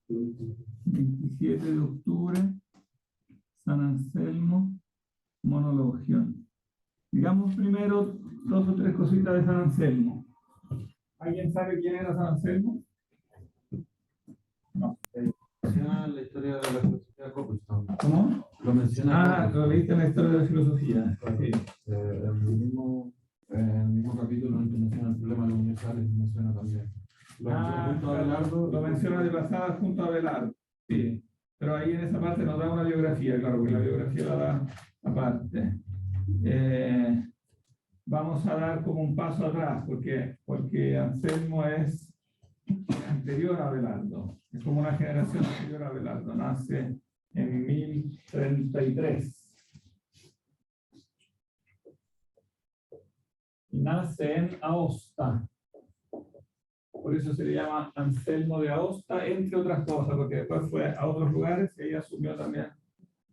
27 de octubre, San Anselmo, monologión. Digamos primero dos o tres cositas de San Anselmo. ¿Alguien sabe quién era San Anselmo? No. Menciona la historia de la filosofía de Coplestone. ¿Cómo? Lo menciona. Lo leíste en la historia de la filosofía. Sí. En el mismo capítulo en que menciona el problema de los universales, menciona también. Junto a Abelardo, lo menciona de pasada junto a Abelardo. Sí. Pero ahí en esa parte nos da una biografía, claro, porque la biografía la da aparte. Vamos a dar como un paso atrás, porque Anselmo es anterior a Abelardo. Es como una generación anterior a Abelardo. Nace en 1033. Y nace en Aosta. Por eso se le llama Anselmo de Aosta, entre otras cosas, porque después fue a otros lugares y ella asumió también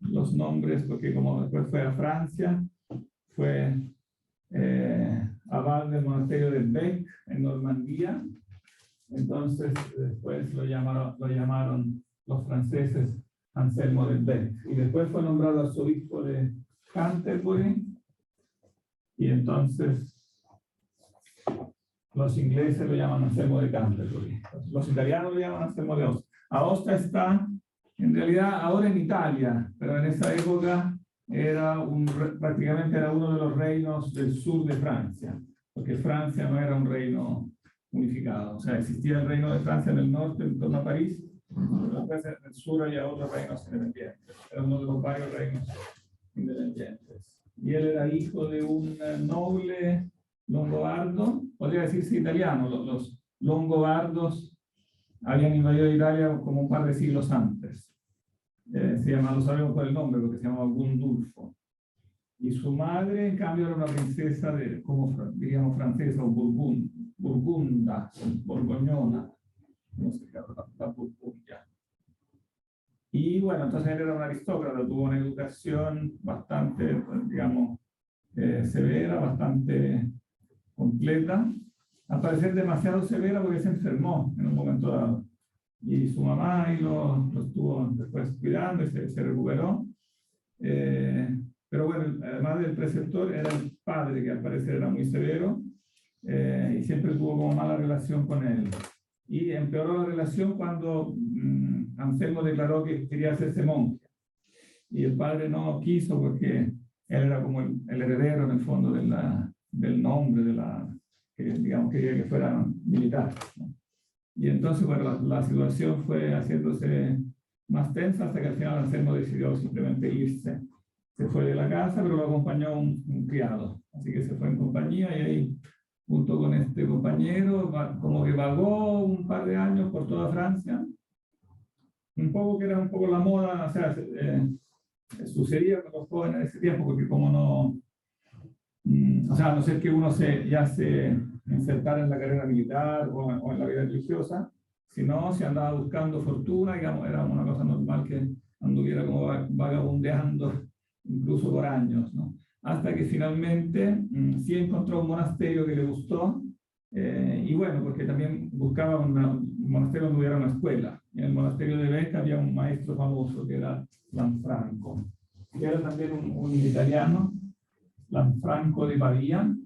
los nombres, porque como después fue a Francia, fue abad del monasterio de Bec en Normandía. Entonces después lo llamaron los franceses Anselmo de Bec. Y después fue nombrado arzobispo de Canterbury. Y entonces los ingleses lo llaman Anselmo de Canterbury. Los italianos lo llaman Anselmo de Aosta. Aosta está en realidad ahora en Italia, pero en esa época prácticamente era uno de los reinos del sur de Francia, porque Francia no era un reino unificado. O sea, existía el reino de Francia en el norte, en torno a París, pero después en el sur había otros reinos independientes. Era uno de los varios reinos independientes. Y él era hijo de un noble longobardo, podría decirse italiano. Los longobardos habían invadido Italia como un par de siglos antes. Lo sabemos por el nombre, porque se llamaba Gundulfo. Y su madre, en cambio, era una princesa diríamos francesa, o burgunda, borgoñona, no sé, la Burgundia. Y bueno, entonces él era un aristócrata, tuvo una educación bastante, digamos, severa, bastante completa, al parecer demasiado severa porque se enfermó en un momento dado. Y su mamá ahí lo estuvo después cuidando y se recuperó. Pero bueno, además del preceptor, era el padre, que al parecer era muy severo, y siempre tuvo como mala relación con él. Y empeoró la relación cuando Anselmo declaró que quería hacerse monje. Y el padre no quiso porque él era como el heredero en el fondo del nombre, que digamos quería que fuera militar, ¿no? Y entonces, bueno, la situación fue haciéndose más tensa hasta que al final Anselmo decidió simplemente irse. Se fue de la casa, pero lo acompañó un criado. Así que se fue en compañía y ahí, junto con este compañero, como que vagó un par de años por toda Francia. Un poco que era un poco la moda, o sea, sucedía con los jóvenes de ese tiempo, porque como no, o sea, a no ser que uno ya se insertara en la carrera militar o en la vida religiosa, si no, se andaba buscando fortuna, digamos, era una cosa normal que anduviera como vagabundeando incluso por años, ¿no? Hasta que finalmente sí encontró un monasterio que le gustó, y bueno, porque también buscaba un monasterio donde hubiera una escuela. En el monasterio de Bec había un maestro famoso que era Lanfranco, que era también un italiano, Lanfranco de Pavía.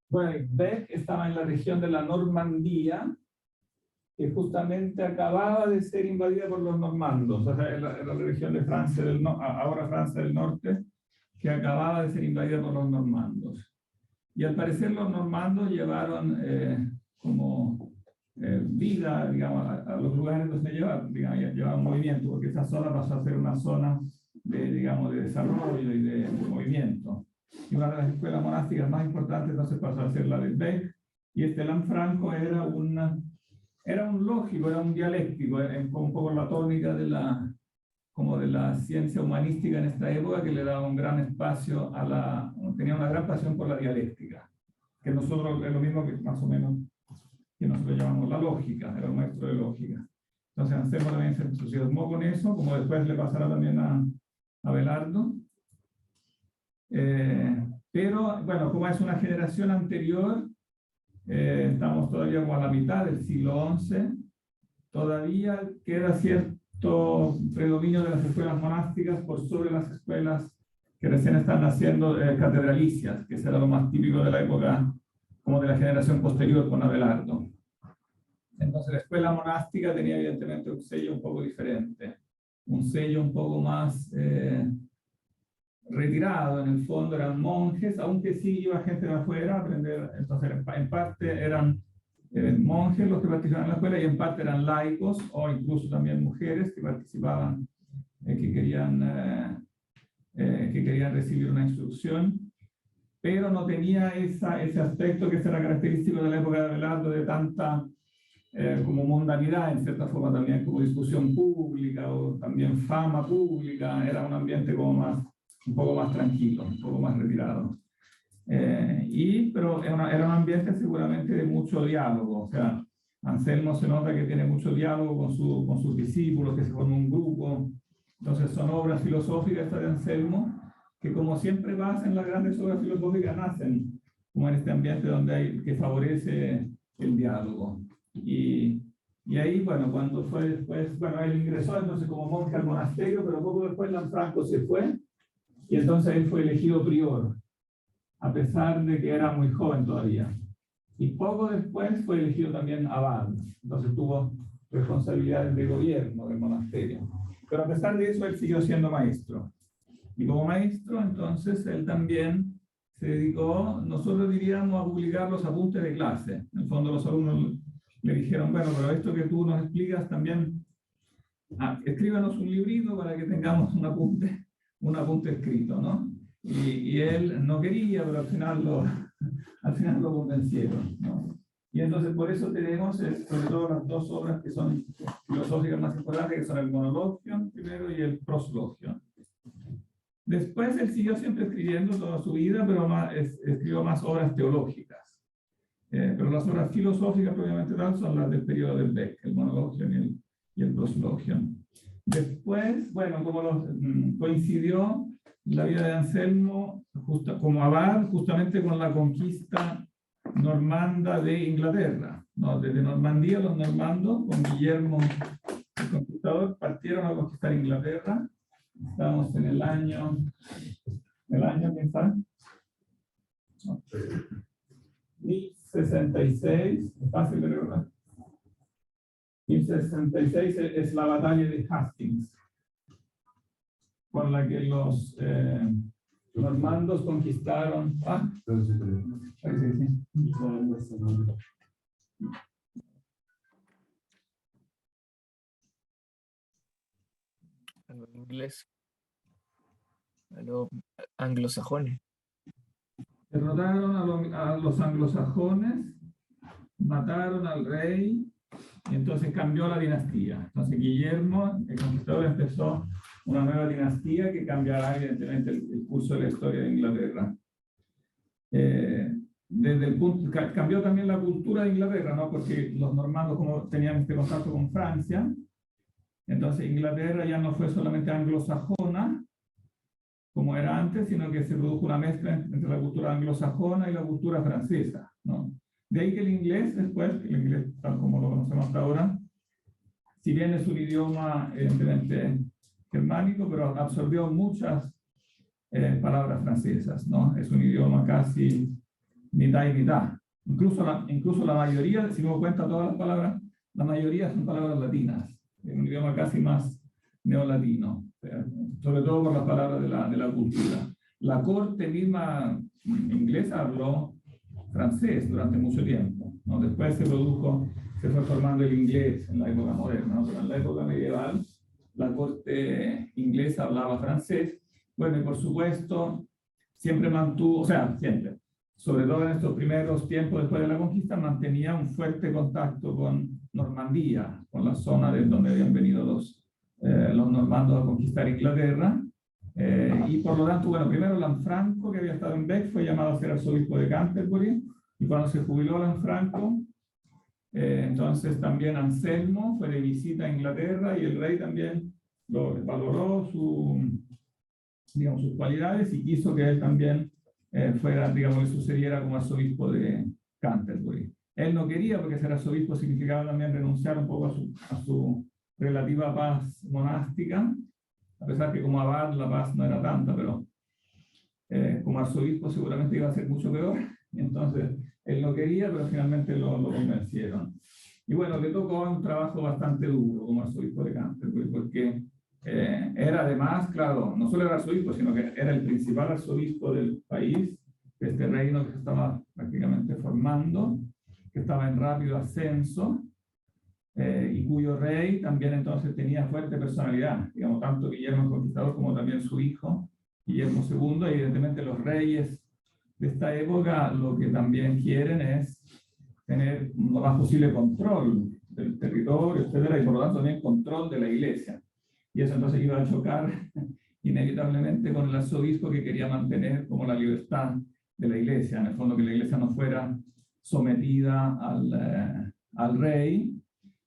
Bueno, Bec estaba en la región de la Normandía, que justamente acababa de ser invadida por los normandos. O sea, era la región de Francia ahora Francia del Norte, que acababa de ser invadida por los normandos. Y al parecer los normandos llevaron vida, digamos, a los lugares donde llevaban movimiento, porque esa zona pasó a ser una zona de desarrollo y de movimiento. Y una de las escuelas monásticas más importantes entonces pasó a ser la de Bec, y este Lanfranco era un lógico, era un dialéctico, un poco la tónica de la ciencia humanística en esta época, que le daba un gran espacio tenía una gran pasión por la dialéctica, que nosotros es lo mismo que más o menos que nosotros llamamos la lógica, era un maestro de lógica. Entonces Anselmo también se entusiasmó con eso, como después le pasará también a Abelardo. Pero bueno, como es una generación anterior, estamos todavía como a la mitad del siglo XI, todavía queda cierto predominio de las escuelas monásticas por sobre las escuelas que recién están naciendo, catedralicias, que será lo más típico de la época, como de la generación posterior con Abelardo. Entonces la escuela monástica tenía evidentemente un sello un poco diferente, un sello un poco más retirado. En el fondo eran monjes, aunque sí iba gente de afuera a aprender. Entonces en parte eran monjes los que participaban en la escuela y en parte eran laicos o incluso también mujeres que participaban, que querían recibir una instrucción, pero no tenía ese aspecto que era característico de la época de Abelardo, de tanta como mundanidad, en cierta forma también como discusión pública o también fama pública. Era un ambiente como más, un poco más tranquilo, un poco más retirado. Pero era un ambiente seguramente de mucho diálogo. O sea, Anselmo se nota que tiene mucho diálogo con sus discípulos, que se forma un grupo. Entonces son obras filosóficas estas de Anselmo, que como siempre pasa en las grandes obras filosóficas, nacen como en este ambiente que favorece el diálogo. Y ahí, bueno, cuando fue después, bueno, él ingresó entonces como monje al monasterio, pero poco después Lanfranco se fue, y entonces él fue elegido prior, a pesar de que era muy joven todavía. Y poco después fue elegido también abad, entonces tuvo responsabilidades de gobierno del monasterio. Pero a pesar de eso, él siguió siendo maestro. Y como maestro, entonces, él también se dedicó, nosotros diríamos, a publicar los apuntes de clase. En el fondo, los alumnos le dijeron, bueno, pero esto que tú nos explicas también, escríbanos un librito para que tengamos un apunte escrito, ¿no? Y él no quería, pero al final lo convencieron, ¿no? Y entonces por eso tenemos sobre todo las dos obras que son filosóficas más importantes, que son el Monologion primero y el Proslogion. Después él siguió siempre escribiendo toda su vida, pero escribió más obras teológicas. Pero las obras filosóficas propiamente tal son las del periodo del Beck, el Monologion y el Proslogion. Después, bueno, como coincidió la vida de Anselmo como abad justamente con la conquista normanda de Inglaterra, ¿no? Desde Normandía los normandos, con Guillermo el Conquistador, partieron a conquistar Inglaterra. Estamos en el año ¿qué está? 1066, es fácil de recordar. 1066 es la batalla de Hastings, con la que los normandos conquistaron. En inglés, a los anglosajones. Derrotaron a los anglosajones, mataron al rey, y entonces cambió la dinastía. Entonces Guillermo, el Conquistador, empezó una nueva dinastía que cambiará evidentemente el curso de la historia de Inglaterra. Cambió también la cultura de Inglaterra, ¿no? Porque los normandos, como tenían este contacto con Francia, entonces Inglaterra ya no fue solamente anglosajona, como era antes, sino que se produjo una mezcla entre la cultura anglosajona y la cultura francesa, ¿no? De ahí que el inglés después, el inglés tal como lo conocemos hasta ahora, si bien es un idioma evidentemente germánico, pero absorbió muchas palabras francesas, ¿no? Es un idioma casi mitad y mitad. Incluso la mayoría, si uno cuenta todas las palabras, la mayoría son palabras latinas. Es un idioma casi más neolatino, sobre todo por las palabras de la cultura. La corte misma inglesa habló francés durante mucho tiempo, ¿no? Después se fue formando el inglés en la época moderna, ¿no? Pero en la época medieval la corte inglesa hablaba francés. Bueno, y por supuesto siempre mantuvo, o sea, siempre, sobre todo en estos primeros tiempos después de la conquista, mantenía un fuerte contacto con Normandía, con la zona de donde habían venido los normandos a conquistar Inglaterra. Y por lo tanto, bueno, primero Lanfranco, que había estado en Bec, fue llamado a ser arzobispo de Canterbury, y cuando se jubiló Lanfranco, entonces también Anselmo fue de visita a Inglaterra, y el rey también valoró sus cualidades y quiso que él también fuera, digamos, le sucediera como arzobispo de Canterbury. Él no quería, porque ser arzobispo significaba también renunciar un poco a su relativa paz monástica, a pesar que como abad la paz no era tanta, pero como arzobispo seguramente iba a ser mucho peor. Entonces, él no quería, pero finalmente lo convencieron. Y bueno, le tocó un trabajo bastante duro como arzobispo de Canterbury, porque era además, claro, no solo era arzobispo, sino que era el principal arzobispo del país, de este reino que se estaba prácticamente formando, que estaba en rápido ascenso, y cuyo rey también entonces tenía fuerte personalidad, digamos, tanto Guillermo el Conquistador como también su hijo, Guillermo II, y evidentemente los reyes de esta época lo que también quieren es tener lo más posible control del territorio, etcétera, y por lo tanto también control de la iglesia. Y eso entonces iba a chocar inevitablemente con el arzobispo, que quería mantener como la libertad de la iglesia, en el fondo que la iglesia no fuera sometida al rey.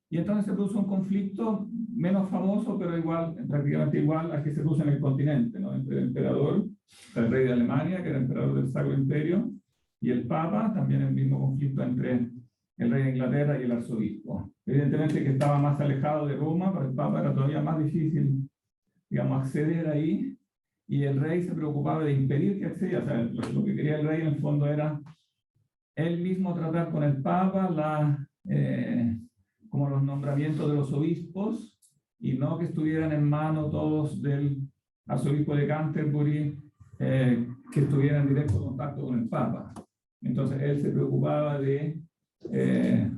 Y entonces se produjo un conflicto menos famoso, pero igual, prácticamente igual al que se produjo en el continente, ¿no? Entre el emperador, el rey de Alemania, que era emperador del Sacro Imperio, y el Papa, también el mismo conflicto entre el rey de Inglaterra y el arzobispo. Evidentemente que estaba más alejado de Roma, para el Papa era todavía más difícil, digamos, acceder ahí, y el rey se preocupaba de impedir que accediera. O sea, lo que quería el rey en el fondo era él mismo tratar con el Papa como los nombramientos de los obispos, y no que estuvieran en mano todos del arzobispo de Canterbury, que estuvieran en directo contacto con el Papa. Entonces él se preocupaba de que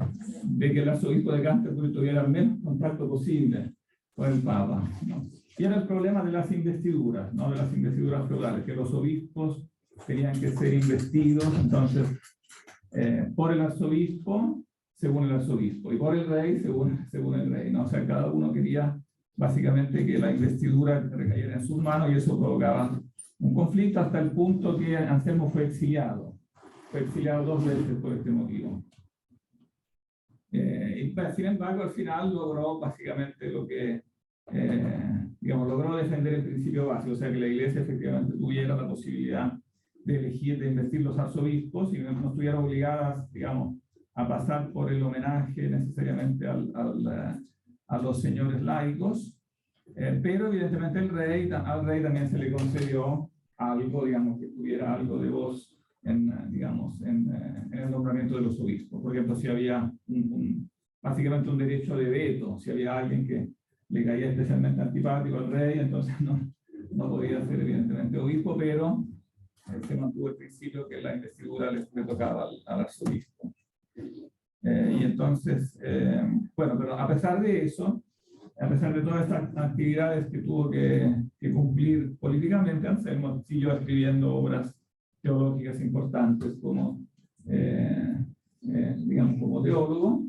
el arzobispo de Canterbury tuviera el menos contacto posible con el Papa, ¿no? Y era el problema de las investiduras, ¿no? De las investiduras feudales, que los obispos tenían que ser investidos, entonces, por el arzobispo, según el arzobispo, y por el rey, según el rey, ¿no? O sea, cada uno quería básicamente que la investidura recayera en sus manos, y eso provocaba un conflicto hasta el punto que Anselmo fue exiliado 2 veces por este motivo. Y sin embargo, al final logró básicamente lo que, digamos, logró defender el principio básico, o sea, que la iglesia efectivamente tuviera la posibilidad de elegir, de investir los arzobispos, y no estuvieran obligadas, digamos, a pasar por el homenaje necesariamente a los señores laicos, pero evidentemente al rey también se le concedió algo, digamos, que tuviera algo de voz digamos, en el nombramiento de los obispos. Por ejemplo, si había básicamente un derecho de veto, si había alguien que le caía especialmente antipático al rey, entonces no podía ser evidentemente obispo, pero se mantuvo el principio que la investidura le tocaba al arzobispo. Y entonces, bueno, pero a pesar de eso, a pesar de todas estas actividades que tuvo que cumplir políticamente, Anselmo siguió escribiendo obras teológicas importantes como, digamos, como teólogo.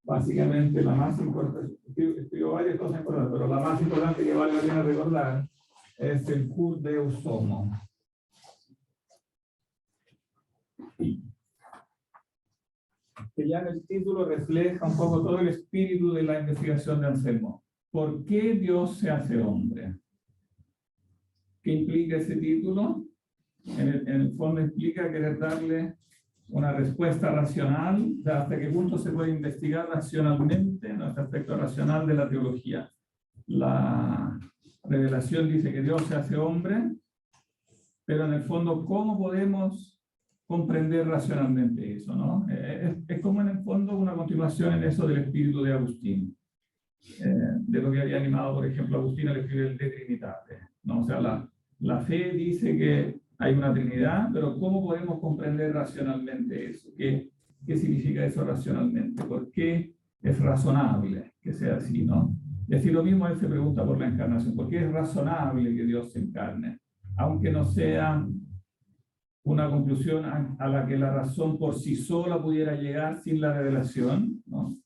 Básicamente la más importante, escribió varias cosas importantes, pero la más importante que vale la pena recordar es el Cur Deus Homo. Que ya en el título refleja un poco todo el espíritu de la investigación de Anselmo. ¿Por qué Dios se hace hombre? ¿Qué implica ese título? En el fondo implica querer darle una respuesta racional de hasta qué punto se puede investigar racionalmente nuestro aspecto racional de la teología. La revelación dice que Dios se hace hombre, pero en el fondo, ¿cómo podemos comprender racionalmente eso, ¿no? Es como en el fondo una continuación en eso del espíritu de Agustín, de lo que había animado, por ejemplo, Agustín al escribir el De Trinitate, ¿no? O sea, la fe dice que hay una Trinidad, pero ¿cómo podemos comprender racionalmente eso? ¿Qué significa eso racionalmente? ¿Por qué es razonable que sea así, no? Y así lo mismo él se pregunta por la encarnación. ¿Por qué es razonable que Dios se encarne? Aunque no sea una conclusión a la que la razón por sí sola pudiera llegar sin la revelación, ¿no?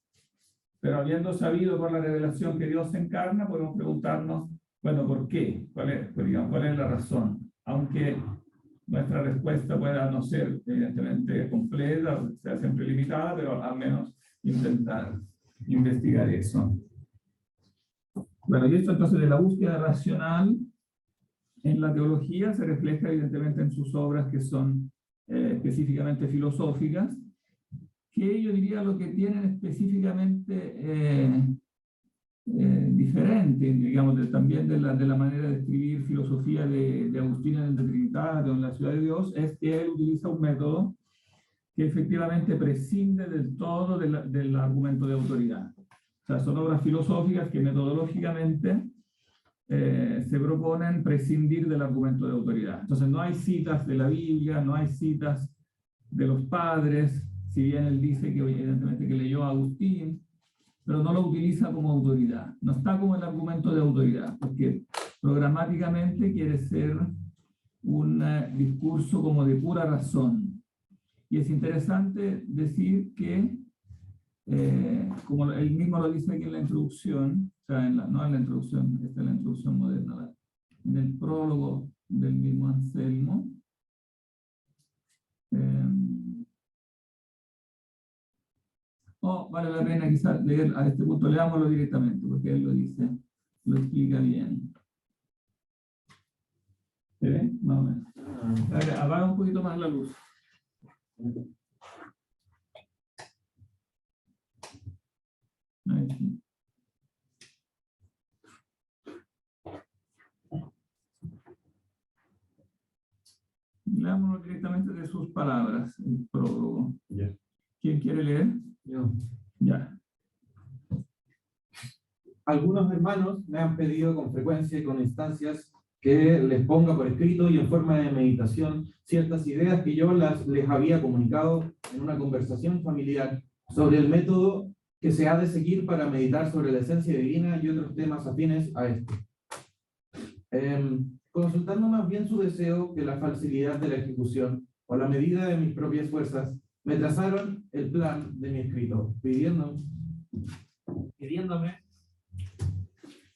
Pero habiendo sabido por la revelación que Dios se encarna, podemos preguntarnos, bueno, ¿por qué? ¿Cuál es la razón? Aunque nuestra respuesta pueda no ser evidentemente completa, sea siempre limitada, pero al menos intentar investigar eso. Bueno, y esto entonces de la búsqueda racional en la teología se refleja evidentemente en sus obras que son específicamente filosóficas, que yo diría lo que tienen específicamente diferente, digamos, también de la manera de escribir filosofía de Agustín en el De Trinitario, en la Ciudad de Dios, es que él utiliza un método que efectivamente prescinde del todo del argumento de autoridad. O sea, son obras filosóficas que metodológicamente se proponen prescindir del argumento de autoridad. Entonces no hay citas de la Biblia, no hay citas de los padres, si bien él dice que evidentemente que leyó a Agustín, pero no lo utiliza como autoridad. No está como el argumento de autoridad, porque programáticamente quiere ser un discurso como de pura razón. Y es interesante decir que, como él mismo lo dice aquí en la introducción, o sea, no en la introducción, esta es la introducción moderna, en el prólogo del mismo Anselmo, vale la pena quizás leer a este punto, leámoslo directamente, porque él lo dice, lo explica bien. ¿Se ve? Más o menos. A ver, apaga un poquito más la luz. Ahí sí. Leámoslo directamente de sus palabras, el prólogo. Ya. ¿Quién quiere leer? Yo. Ya. Algunos hermanos me han pedido con frecuencia y con instancias que les ponga por escrito y en forma de meditación ciertas ideas que yo les había comunicado en una conversación familiar sobre el método que se ha de seguir para meditar sobre la esencia divina y otros temas afines a esto. Consultando más bien su deseo que la facilidad de la ejecución o la medida de mis propias fuerzas, me trazaron el plan de mi escrito, pidiéndome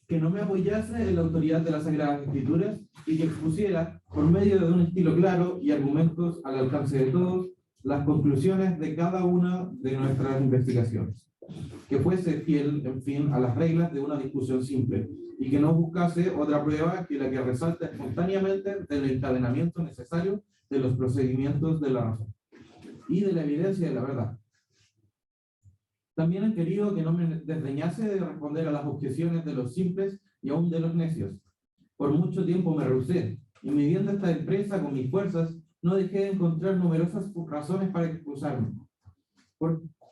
que no me apoyase en la autoridad de las Sagradas Escrituras y que expusiera, por medio de un estilo claro y argumentos al alcance de todos, las conclusiones de cada una de nuestras investigaciones. Que fuese fiel, en fin, a las reglas de una discusión simple y que no buscase otra prueba que la que resalta espontáneamente del encadenamiento necesario de los procedimientos de la razón y de la evidencia de la verdad. También han querido que no me desdeñase de responder a las objeciones de los simples y aún de los necios. Por mucho tiempo me rehusé, y midiendo esta empresa con mis fuerzas, no dejé de encontrar numerosas razones para excusarme.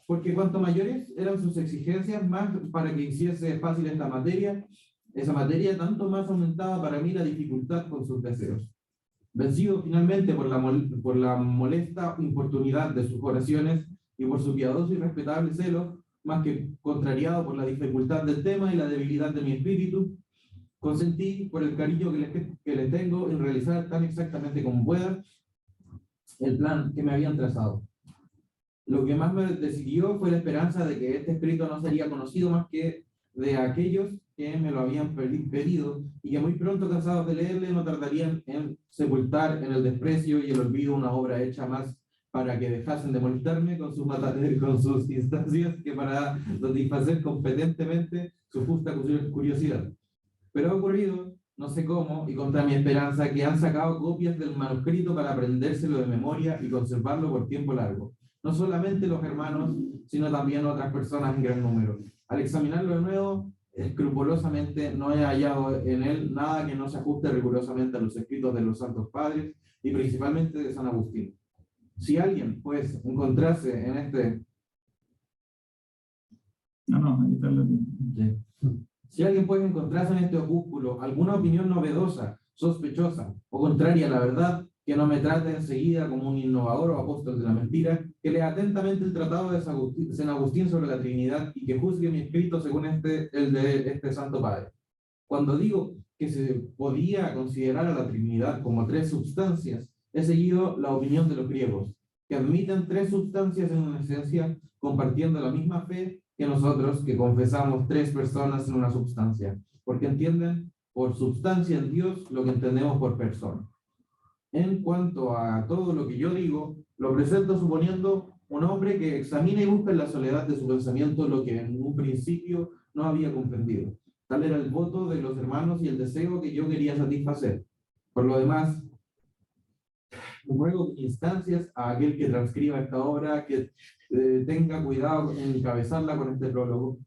Porque cuanto mayores eran sus exigencias, más para que hiciese fácil esa materia, tanto más aumentaba para mí la dificultad con sus deseos. Vencido finalmente por la molesta importunidad de sus oraciones, y por su piadoso y respetable celo, más que contrariado por la dificultad del tema y la debilidad de mi espíritu, consentí, por el cariño que le tengo, en realizar tan exactamente como pueda el plan que me habían trazado. Lo que más me decidió fue la esperanza de que este escrito no sería conocido más que de aquellos que me lo habían pedido y que muy pronto, cansados de leerle, no tardarían en sepultar en el desprecio y el olvido una obra hecha más para que dejasen de molestarme con sus instancias que para satisfacer competentemente su justa curiosidad. Pero ha ocurrido, no sé cómo, y contra mi esperanza, que han sacado copias del manuscrito para aprendérselo de memoria y conservarlo por tiempo largo. No solamente los hermanos, sino también otras personas en gran número. Al examinarlo de nuevo, escrupulosamente, no he hallado en él nada que no se ajuste rigurosamente a los escritos de los santos padres y principalmente de San Agustín. Si alguien, pues, encontrase en Si alguien puede encontrarse en este opúsculo alguna opinión novedosa, sospechosa o contraria a la verdad, que no me trate enseguida como un innovador o apóstol de la mentira, que lea atentamente el tratado de San Agustín sobre la Trinidad y que juzgue mi escrito según el de este Santo Padre. Cuando digo que se podía considerar a la Trinidad como tres substancias, he seguido la opinión de los griegos, que admiten tres substancias en una esencia, compartiendo la misma fe que nosotros, que confesamos tres personas en una substancia, porque entienden por substancia en Dios lo que entendemos por persona. En cuanto a todo lo que yo digo, lo presento suponiendo un hombre que examina y busca en la soledad de su pensamiento lo que en un principio no había comprendido. Tal era el voto de los hermanos y el deseo que yo quería satisfacer. Por lo demás, ruego instancias a aquel que transcriba esta obra que tenga cuidado en encabezarla con este prólogo,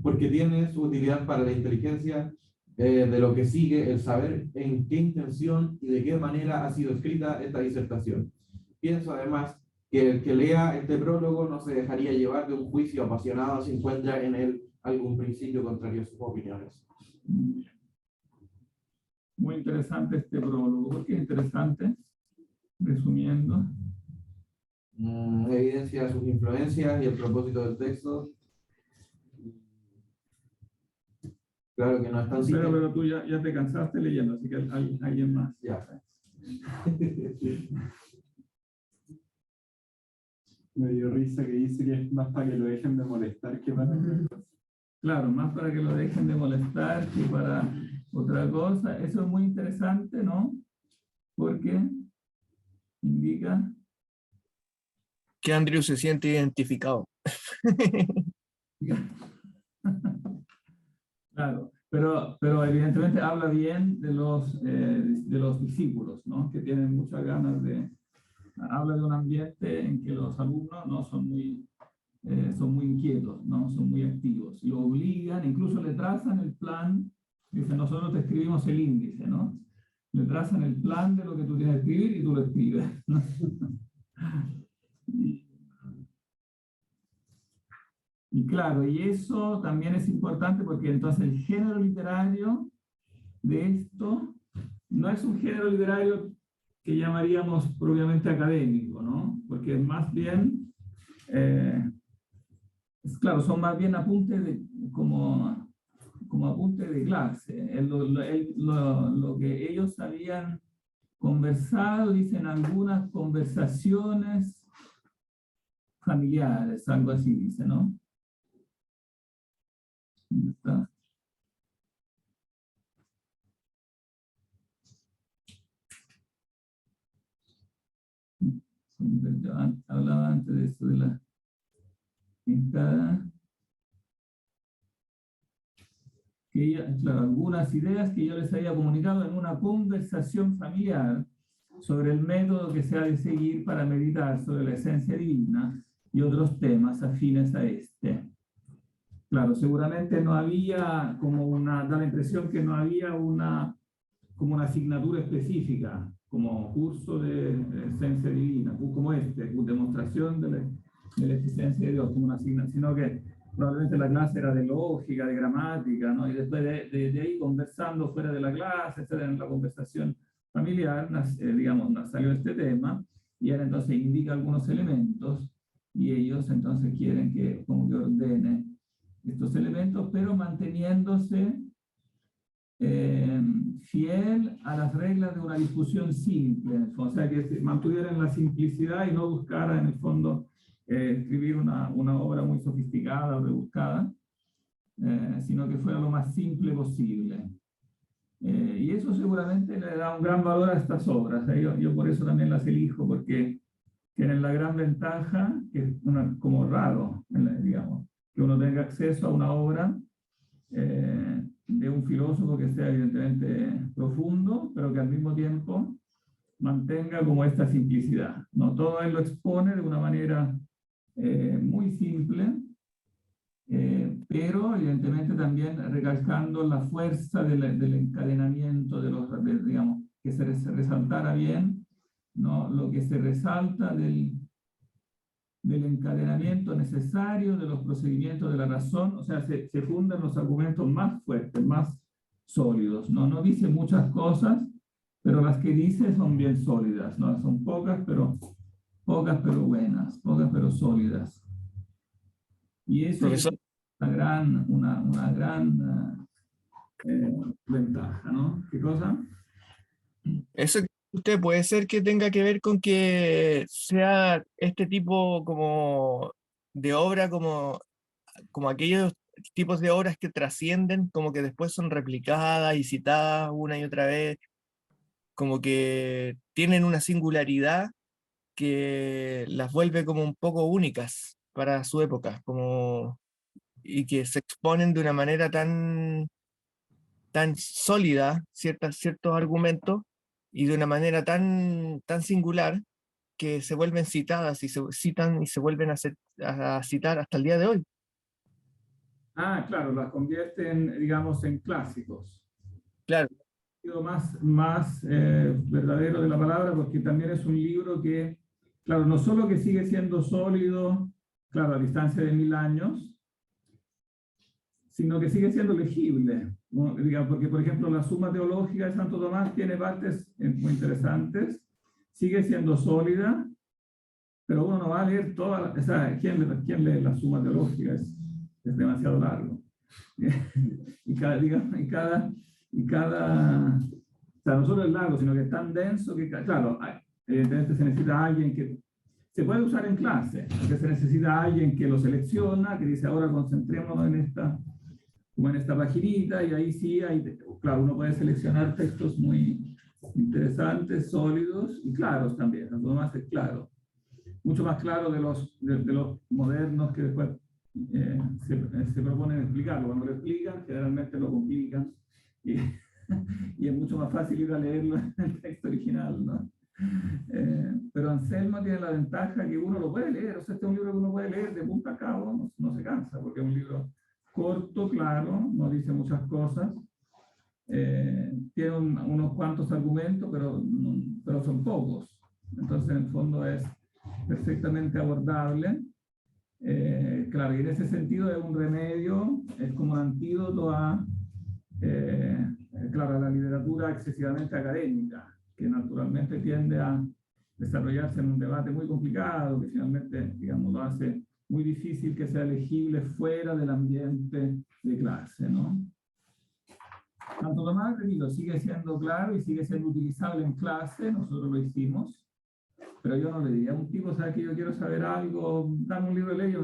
porque tiene su utilidad para la inteligencia de lo que sigue, el saber en qué intención y de qué manera ha sido escrita esta disertación. Pienso además que el que lea este prólogo no se dejaría llevar de un juicio apasionado si encuentra en él algún principio contrario a sus opiniones. Muy interesante este prólogo. ¿Por qué es interesante? Resumiendo. Evidencia sus influencias y el propósito del texto. Claro que no es tan simple. Pero tú ya te cansaste leyendo, así que hay alguien más. Ya. Me dio risa que dice que es más para que lo dejen de molestar que para otra cosa. Claro, más para que lo dejen de molestar que para otra cosa. Eso es muy interesante, ¿no? Porque indica... Que Andrew se siente identificado. Claro, pero evidentemente habla bien de los discípulos, ¿no? Que tienen muchas ganas de... Habla de un ambiente en que los alumnos no son muy inquietos, ¿no? Son muy activos. Lo obligan, incluso le trazan el plan. Dicen, nosotros te escribimos el índice, ¿no? Le trazan el plan de lo que tú tienes que escribir y tú lo escribes, ¿no? Y claro, y eso también es importante porque entonces el género literario de esto no es un género literario que llamaríamos propiamente académico, ¿no? Porque más bien, claro, son más bien apuntes como apuntes de clase. Lo que ellos habían conversado, dicen algunas conversaciones familiares, algo así dice, ¿no? ¿Dónde está? Hablaba antes de eso, de la... En cada... claro, algunas ideas que yo les había comunicado en una conversación familiar sobre el método que se ha de seguir para meditar sobre la esencia divina y otros temas afines a este. Claro, seguramente no había da la impresión que no había como una asignatura específica, como curso de esencia divina, como demostración de la existencia de Dios, como una asignación, sino que probablemente la clase era de lógica, de gramática, ¿no? Y después de ahí, conversando fuera de la clase, etcétera, en la conversación familiar, digamos, nos salió este tema, y él entonces indica algunos elementos, y ellos entonces quieren que como que ordene estos elementos, pero manteniéndose fiel a las reglas de una discusión simple, o sea, que se mantuviera en la simplicidad y no buscara en el fondo escribir una obra muy sofisticada o rebuscada, sino que fuera lo más simple posible. Y eso seguramente le da un gran valor a estas obras. Yo por eso también las elijo, porque tienen la gran ventaja, que es como raro, digamos, que uno tenga acceso a una obra de un filósofo que sea evidentemente profundo, pero que al mismo tiempo mantenga como esta simplicidad, ¿no? Todo él lo expone de una manera muy simple, pero evidentemente también recalcando la fuerza del encadenamiento, digamos, que se resaltara bien, ¿no? Lo que se resalta del encadenamiento necesario de los procedimientos de la razón, o sea, se fundan los argumentos más fuertes, más sólidos, ¿no? No dice muchas cosas, pero las que dice son bien sólidas, ¿no? Son pocas pero buenas, pocas pero sólidas. Y eso es una gran ventaja, ¿no? ¿Qué cosa? Eso que usted puede ser que tenga que ver con que sea este tipo como de obra, como aquellos tipos de obras que trascienden, como que después son replicadas y citadas una y otra vez, como que tienen una singularidad que las vuelve como un poco únicas para su época, y que se exponen de una manera tan sólida ciertos argumentos y de una manera tan singular que se vuelven citadas y se citan y se vuelven a citar hasta el día de hoy. Ah, claro, las convierten, digamos, en clásicos. Claro, Más verdadero de la palabra, porque también es un libro que, claro, no solo que sigue siendo sólido, claro, a distancia de 1000 años, sino que sigue siendo legible, ¿no? Digamos, porque, por ejemplo, la Suma Teológica de Santo Tomás tiene partes muy interesantes, sigue siendo sólida, pero uno no va a leer toda, o sea, ¿quién lee la Suma Teológica? Es demasiado largo. y cada, o sea, no solo es largo, sino que es tan denso que, claro, evidentemente se necesita alguien que, se puede usar en clase, porque se necesita alguien que lo selecciona, que dice, ahora concentrémonos en esta, como en esta paginita, y ahí sí, claro, uno puede seleccionar textos muy interesantes, sólidos y claros también, lo más es claro. Mucho más claro de los modernos que después se proponen explicarlo. Cuando lo explican, generalmente lo complican y, y es mucho más fácil ir a leerlo en el texto original, ¿no? Pero Anselmo tiene la ventaja que uno lo puede leer, o sea, este es un libro que uno puede leer de punta a cabo, no se cansa, porque es un libro corto, claro, no dice muchas cosas, tiene unos cuantos argumentos, pero son pocos, entonces en el fondo es perfectamente abordable. Claro, y en ese sentido es un remedio, es como un antídoto a, claro, a la literatura excesivamente académica, que naturalmente tiende a desarrollarse en un debate muy complicado, que finalmente, digamos, lo hace muy difícil que sea legible fuera del ambiente de clase, ¿no? Santo Tomás, repito, sigue siendo claro y sigue siendo utilizable en clase, nosotros lo hicimos, pero yo no le diría a un tipo, ¿sabes que yo quiero saber algo? Dame un libro de ley, yo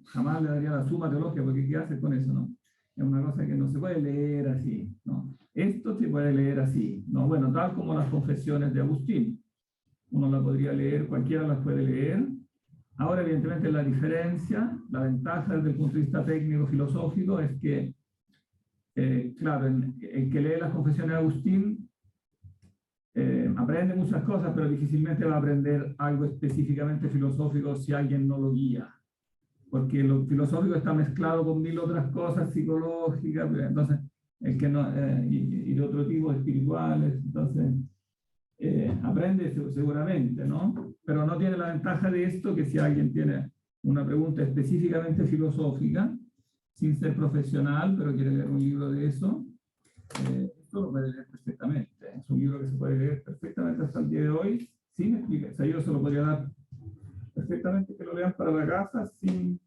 jamás le daría la Suma Teológica, porque ¿qué haces con eso, no? Es una cosa que no se puede leer así, ¿no? Esto se puede leer así, ¿no? Bueno, tal como las confesiones de Agustín. Uno la podría leer, cualquiera las puede leer. Ahora, evidentemente, la diferencia, la ventaja desde el punto de vista técnico-filosófico es que, claro, el que lee las confesiones de Agustín aprende muchas cosas, pero difícilmente va a aprender algo específicamente filosófico si alguien no lo guía. Porque lo filosófico está mezclado con 1000 otras cosas psicológicas, entonces, el que no, y de otro tipo, espirituales, entonces, aprende seguramente, ¿no? Pero no tiene la ventaja de esto que si alguien tiene una pregunta específicamente filosófica, sin ser profesional, pero quiere leer un libro de eso, esto lo puede leer perfectamente. Es un libro que se puede leer perfectamente hasta el día de hoy, sin explicar. O sea, yo se lo podría dar perfectamente que lo lean para la casa sin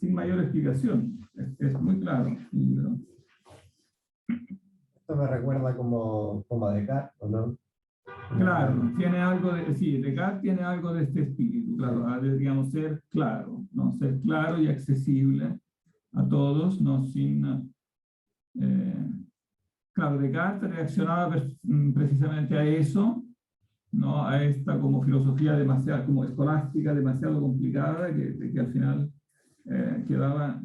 mayor explicación. Es muy claro el libro. Esto me recuerda como a Descartes, ¿o no? Claro, tiene algo de, sí, Descartes tiene algo de este espíritu, claro, de, digamos, ser claro, ¿no? Ser claro y accesible a todos, ¿no? Sin, claro, Descartes reaccionaba precisamente a eso, ¿no? A esta como filosofía demasiado, como escolástica, demasiado complicada, que al final quedaba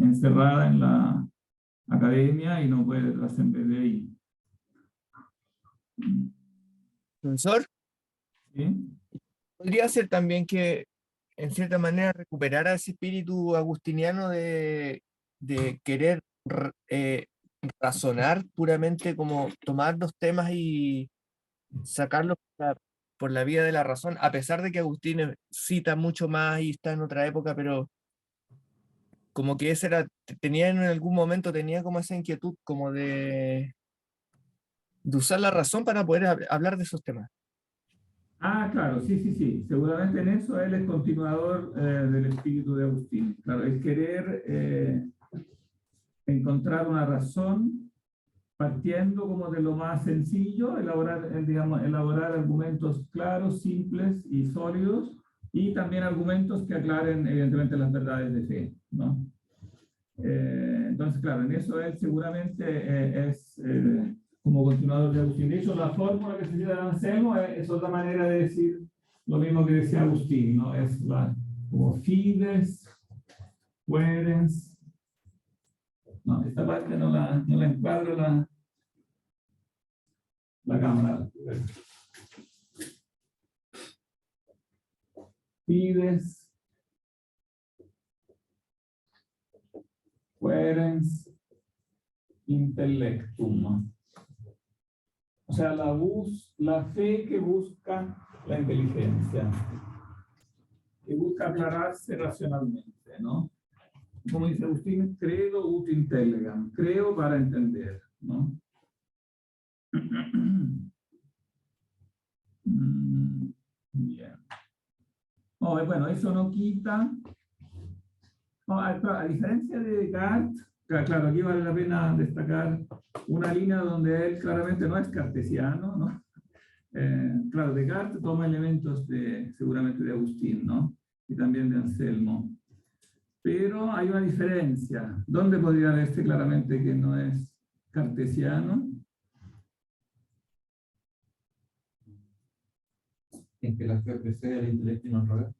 encerrada en la academia y no puede trascender de ahí. profesor, ¿Sí? podría ser también que en cierta manera recuperara ese espíritu agustiniano de querer razonar puramente, como tomar los temas y sacarlos por la vía de la razón, a pesar de que Agustín cita mucho más y está en otra época, pero como que ese era, tenía en algún momento, tenía como esa inquietud como de usar la razón para poder hablar de esos temas. Ah, claro, sí. Seguramente en eso él es continuador del espíritu de Agustín. Claro, es querer encontrar una razón partiendo como de lo más sencillo, elaborar argumentos claros, simples y sólidos, y también argumentos que aclaren evidentemente las verdades de fe, ¿no? Entonces, claro, en eso él seguramente es como continuador de Agustín. De hecho, la fórmula que se cita de Anselmo es otra manera de decir lo mismo que decía Agustín, ¿no? Es como fides, querens. No, esta parte no la encuadro la cámara. Fides, querens, intellectum. O sea, la fe que busca la inteligencia, que busca aclararse racionalmente, ¿no? Como dice Agustín, credo ut intellegam, creo para entender, ¿no? Bien. Oh, bueno, eso no quita. No, a diferencia de Descartes, claro, aquí vale la pena destacar una línea donde él claramente no es cartesiano, ¿no? Claro, Descartes toma elementos seguramente de Agustín, ¿no? Y también de Anselmo. Pero hay una diferencia. ¿Dónde podría verse claramente que no es cartesiano? En que la fe precede al intelecto y no al revés.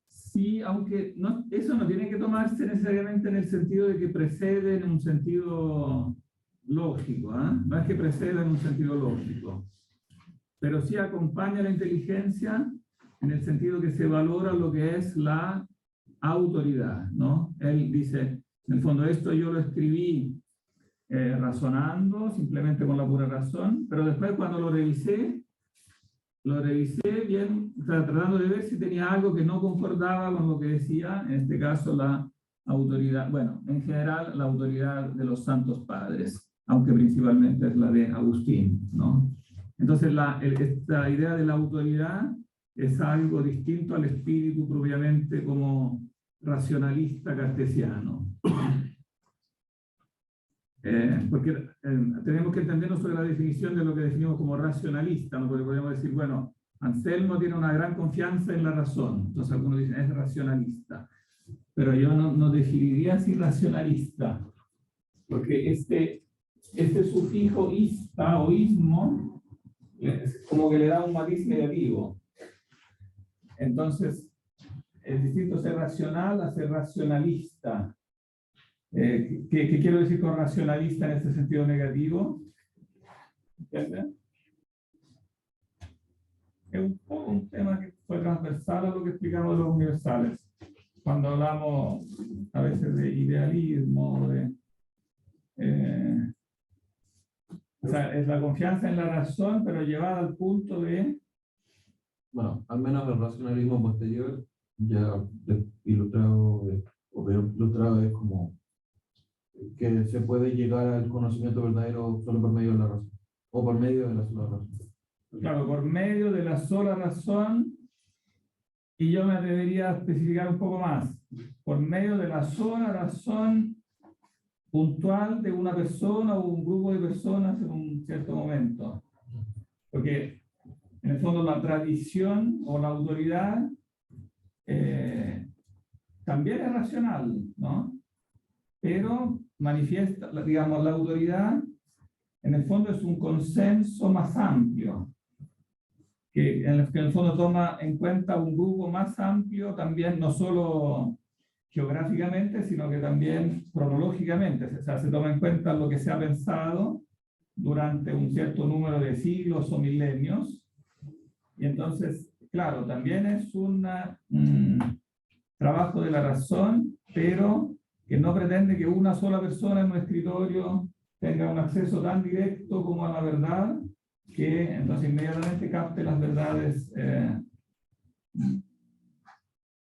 Sí, aunque eso no tiene que tomarse necesariamente en el sentido de que precede en un sentido lógico, ¿eh? No es que preceda en un sentido lógico, pero sí acompaña la inteligencia en el sentido que se valora lo que es la autoridad, ¿no? Él dice, en el fondo, esto yo lo escribí razonando, simplemente con la pura razón, pero después cuando lo revisé bien, o sea, tratando de ver si tenía algo que no concordaba con lo que decía, en este caso la autoridad, bueno, en general la autoridad de los santos padres, aunque principalmente es la de Agustín, ¿no? Entonces esta idea de la autoridad es algo distinto al espíritu propiamente como racionalista cartesiano. Porque tenemos que entendernos sobre la definición de lo que definimos como racionalista, ¿no? Porque podemos decir, bueno, Anselmo tiene una gran confianza en la razón, entonces algunos dicen es racionalista, pero yo no definiría así racionalista, porque este sufijo ista o ismo como que le da un matiz negativo. Entonces, es distinto ser racional a ser racionalista. ¿Qué quiero decir con racionalista en este sentido negativo? ¿Entienden? Es un poco un tema que fue transversal a lo que explicamos de los universales. Cuando hablamos a veces de idealismo, o sea, es la confianza en la razón, pero llevada al punto de... Bueno, al menos el racionalismo posterior, ya ilustrado es como que se puede llegar al conocimiento verdadero solo por medio de la razón, o por medio de la sola razón. Claro, por medio de la sola razón, y yo me atrevería a especificar un poco más, por medio de la sola razón puntual de una persona o un grupo de personas en un cierto momento. Porque en el fondo la tradición o la autoridad también es racional, ¿no? Pero manifiesta, digamos, la autoridad en el fondo es un consenso más amplio, que en el fondo toma en cuenta un grupo más amplio también, no solo geográficamente, sino que también cronológicamente, o sea, se toma en cuenta lo que se ha pensado durante un cierto número de siglos o milenios, y entonces, claro, también es un trabajo de la razón, pero que no pretende que una sola persona en un escritorio tenga un acceso tan directo como a la verdad, que entonces inmediatamente capte las verdades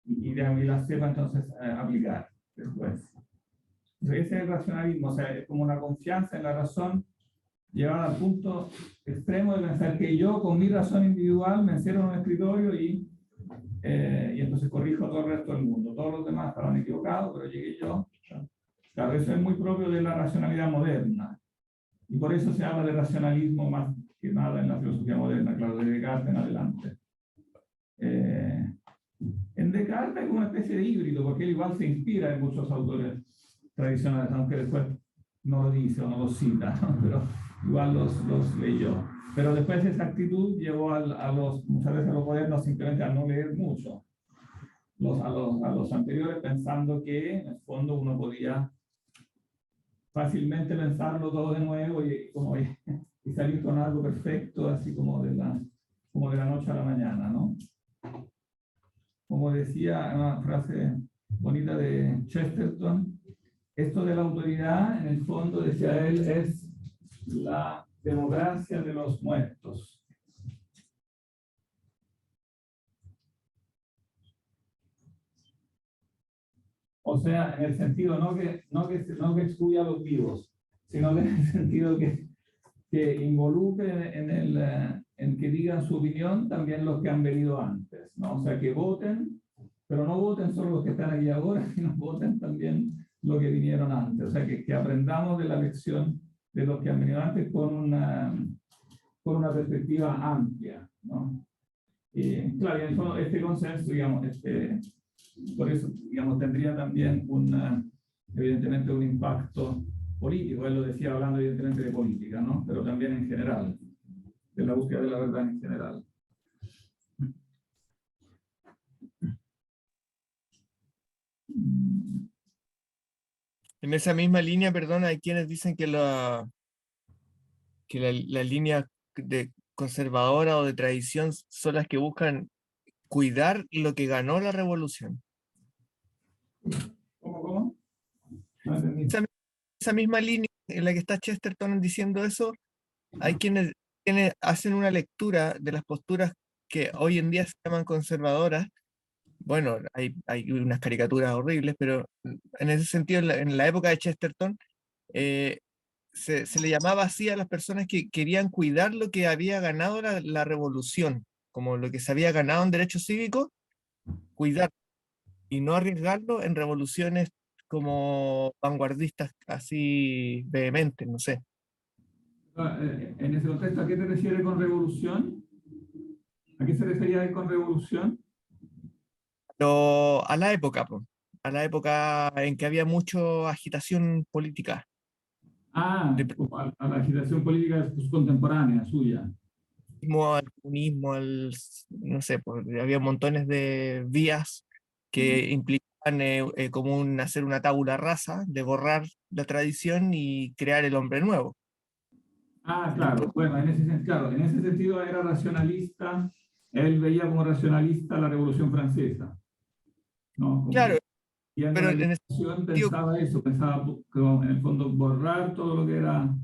y las sepa entonces aplicar después. Entonces, ese es el racionalismo, o sea, es como una confianza en la razón llevada al punto extremo de pensar que yo con mi razón individual me encierro en un escritorio y entonces corrijo a todo el resto del mundo. Todos los demás estaban equivocados, pero llegué yo. Claro, eso es muy propio de la racionalidad moderna. Y por eso se habla de racionalismo más que nada en la filosofía moderna, claro, de Descartes en adelante. En Descartes es una especie de híbrido, porque él igual se inspira en muchos autores tradicionales, aunque después no lo dice o no lo cita, ¿no? Pero igual los leyó. Pero después esa actitud llevó muchas veces a los modernos simplemente a no leer mucho. A los anteriores pensando que en el fondo uno podía fácilmente pensarlo todo de nuevo y salir con algo perfecto, así como de la noche a la mañana, ¿no? Como decía una frase bonita de Chesterton, esto de la autoridad, en el fondo, decía él, es la democracia de los muertos. O sea, en el sentido no que excluya a los vivos, sino que en el sentido que involucre en que digan su opinión también los que han venido antes, ¿no? O sea, que voten, pero no voten solo los que están aquí ahora, sino voten también los que vinieron antes. O sea, que aprendamos de la lección de los que han venido antes con una perspectiva amplia, ¿no? Y claro, y en el fondo, este consenso, digamos, por eso, digamos, tendría también evidentemente un impacto político. Él lo decía hablando evidentemente de política, ¿no? Pero también en general, de la búsqueda de la verdad en general. En esa misma línea, perdón, hay quienes dicen que la línea de conservadora o de tradición son las que buscan cuidar lo que ganó la revolución. ¿Cómo? No entendí. Esa misma línea en la que está Chesterton diciendo eso, hay quienes hacen una lectura de las posturas que hoy en día se llaman conservadoras. Bueno, hay unas caricaturas horribles, pero en ese sentido, en la época de Chesterton, se le llamaba así a las personas que querían cuidar lo que había ganado la revolución, como lo que se había ganado en derechos cívicos, cuidar y no arriesgarlo en revoluciones como vanguardistas así vehementes, no sé. En ese contexto, ¿a qué te refieres con revolución? ¿A qué se refería él con revolución? Pero a la época, po, a la época en que había mucha agitación política. A la agitación política pues, contemporánea suya. Al comunismo, no sé, pues, había montones de vías que implicaban como hacer una tabula rasa, de borrar la tradición y crear el hombre nuevo. Claro, bueno, en ese sentido era racionalista, él veía como racionalista la Revolución Francesa, ¿no? Como Claro, viendo pero la en ese Ilustración sentido, pensaba eso, pensaba que en el fondo borrar todo lo que era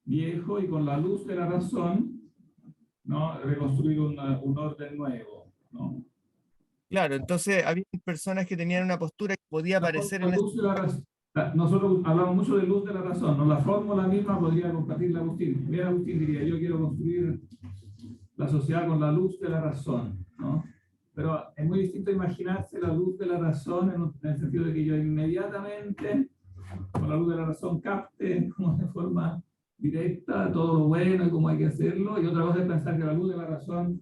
viejo y con la luz de la razón, ¿no? Reconstruir un orden nuevo, ¿no? claro, entonces había personas que tenían una postura que podía aparecer La en luz de la razón. Nosotros hablamos mucho de luz de la razón, ¿no? La fórmula misma podría compartirla Agustín. Bien, Agustín diría, yo quiero construir la sociedad con la luz de la razón, ¿no? Pero es muy distinto imaginarse la luz de la razón en el sentido de que yo inmediatamente, con la luz de la razón, capte como de forma directa todo lo bueno y cómo hay que hacerlo, y otra cosa es pensar que la luz de la razón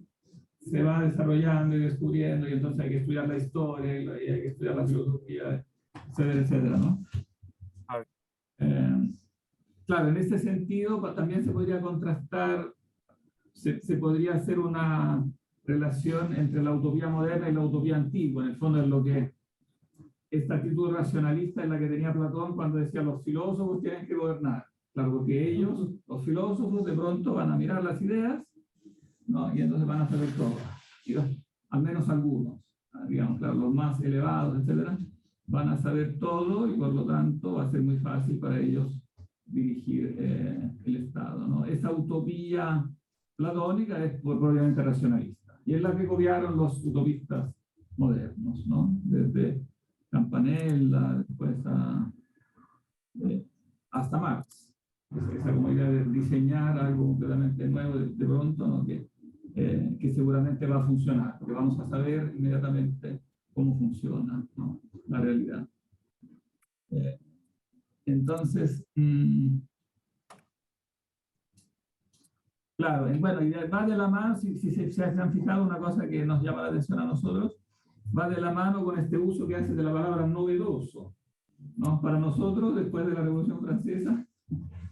se va desarrollando y descubriendo, y entonces hay que estudiar la historia, y hay que estudiar la filosofía, etcétera, etcétera, ¿no? Claro, en este sentido también se podría contrastar, se podría hacer una relación entre la utopía moderna y la utopía antigua, en el fondo es lo que esta actitud racionalista es la que tenía Platón cuando decía los filósofos tienen que gobernar. Claro, porque ellos, los filósofos, de pronto van a mirar las ideas, ¿no? Y entonces van a saber todas, al menos algunos, digamos, claro, los más elevados, etcétera, van a saber todo y por lo tanto va a ser muy fácil para ellos dirigir el Estado, ¿no? Esa utopía platónica es probablemente racionalista y es la que copiaron los utopistas modernos, ¿no? Desde Campanella, después hasta Marx. Esa como idea de diseñar algo completamente nuevo de pronto, ¿no? Que seguramente va a funcionar, porque vamos a saber inmediatamente cómo funciona, ¿no? La realidad. Entonces, claro, bueno, y va de la mano, si se han fijado una cosa que nos llama la atención a nosotros, va de la mano con este uso que hace de la palabra novedoso, ¿no? Para nosotros, después de la Revolución Francesa,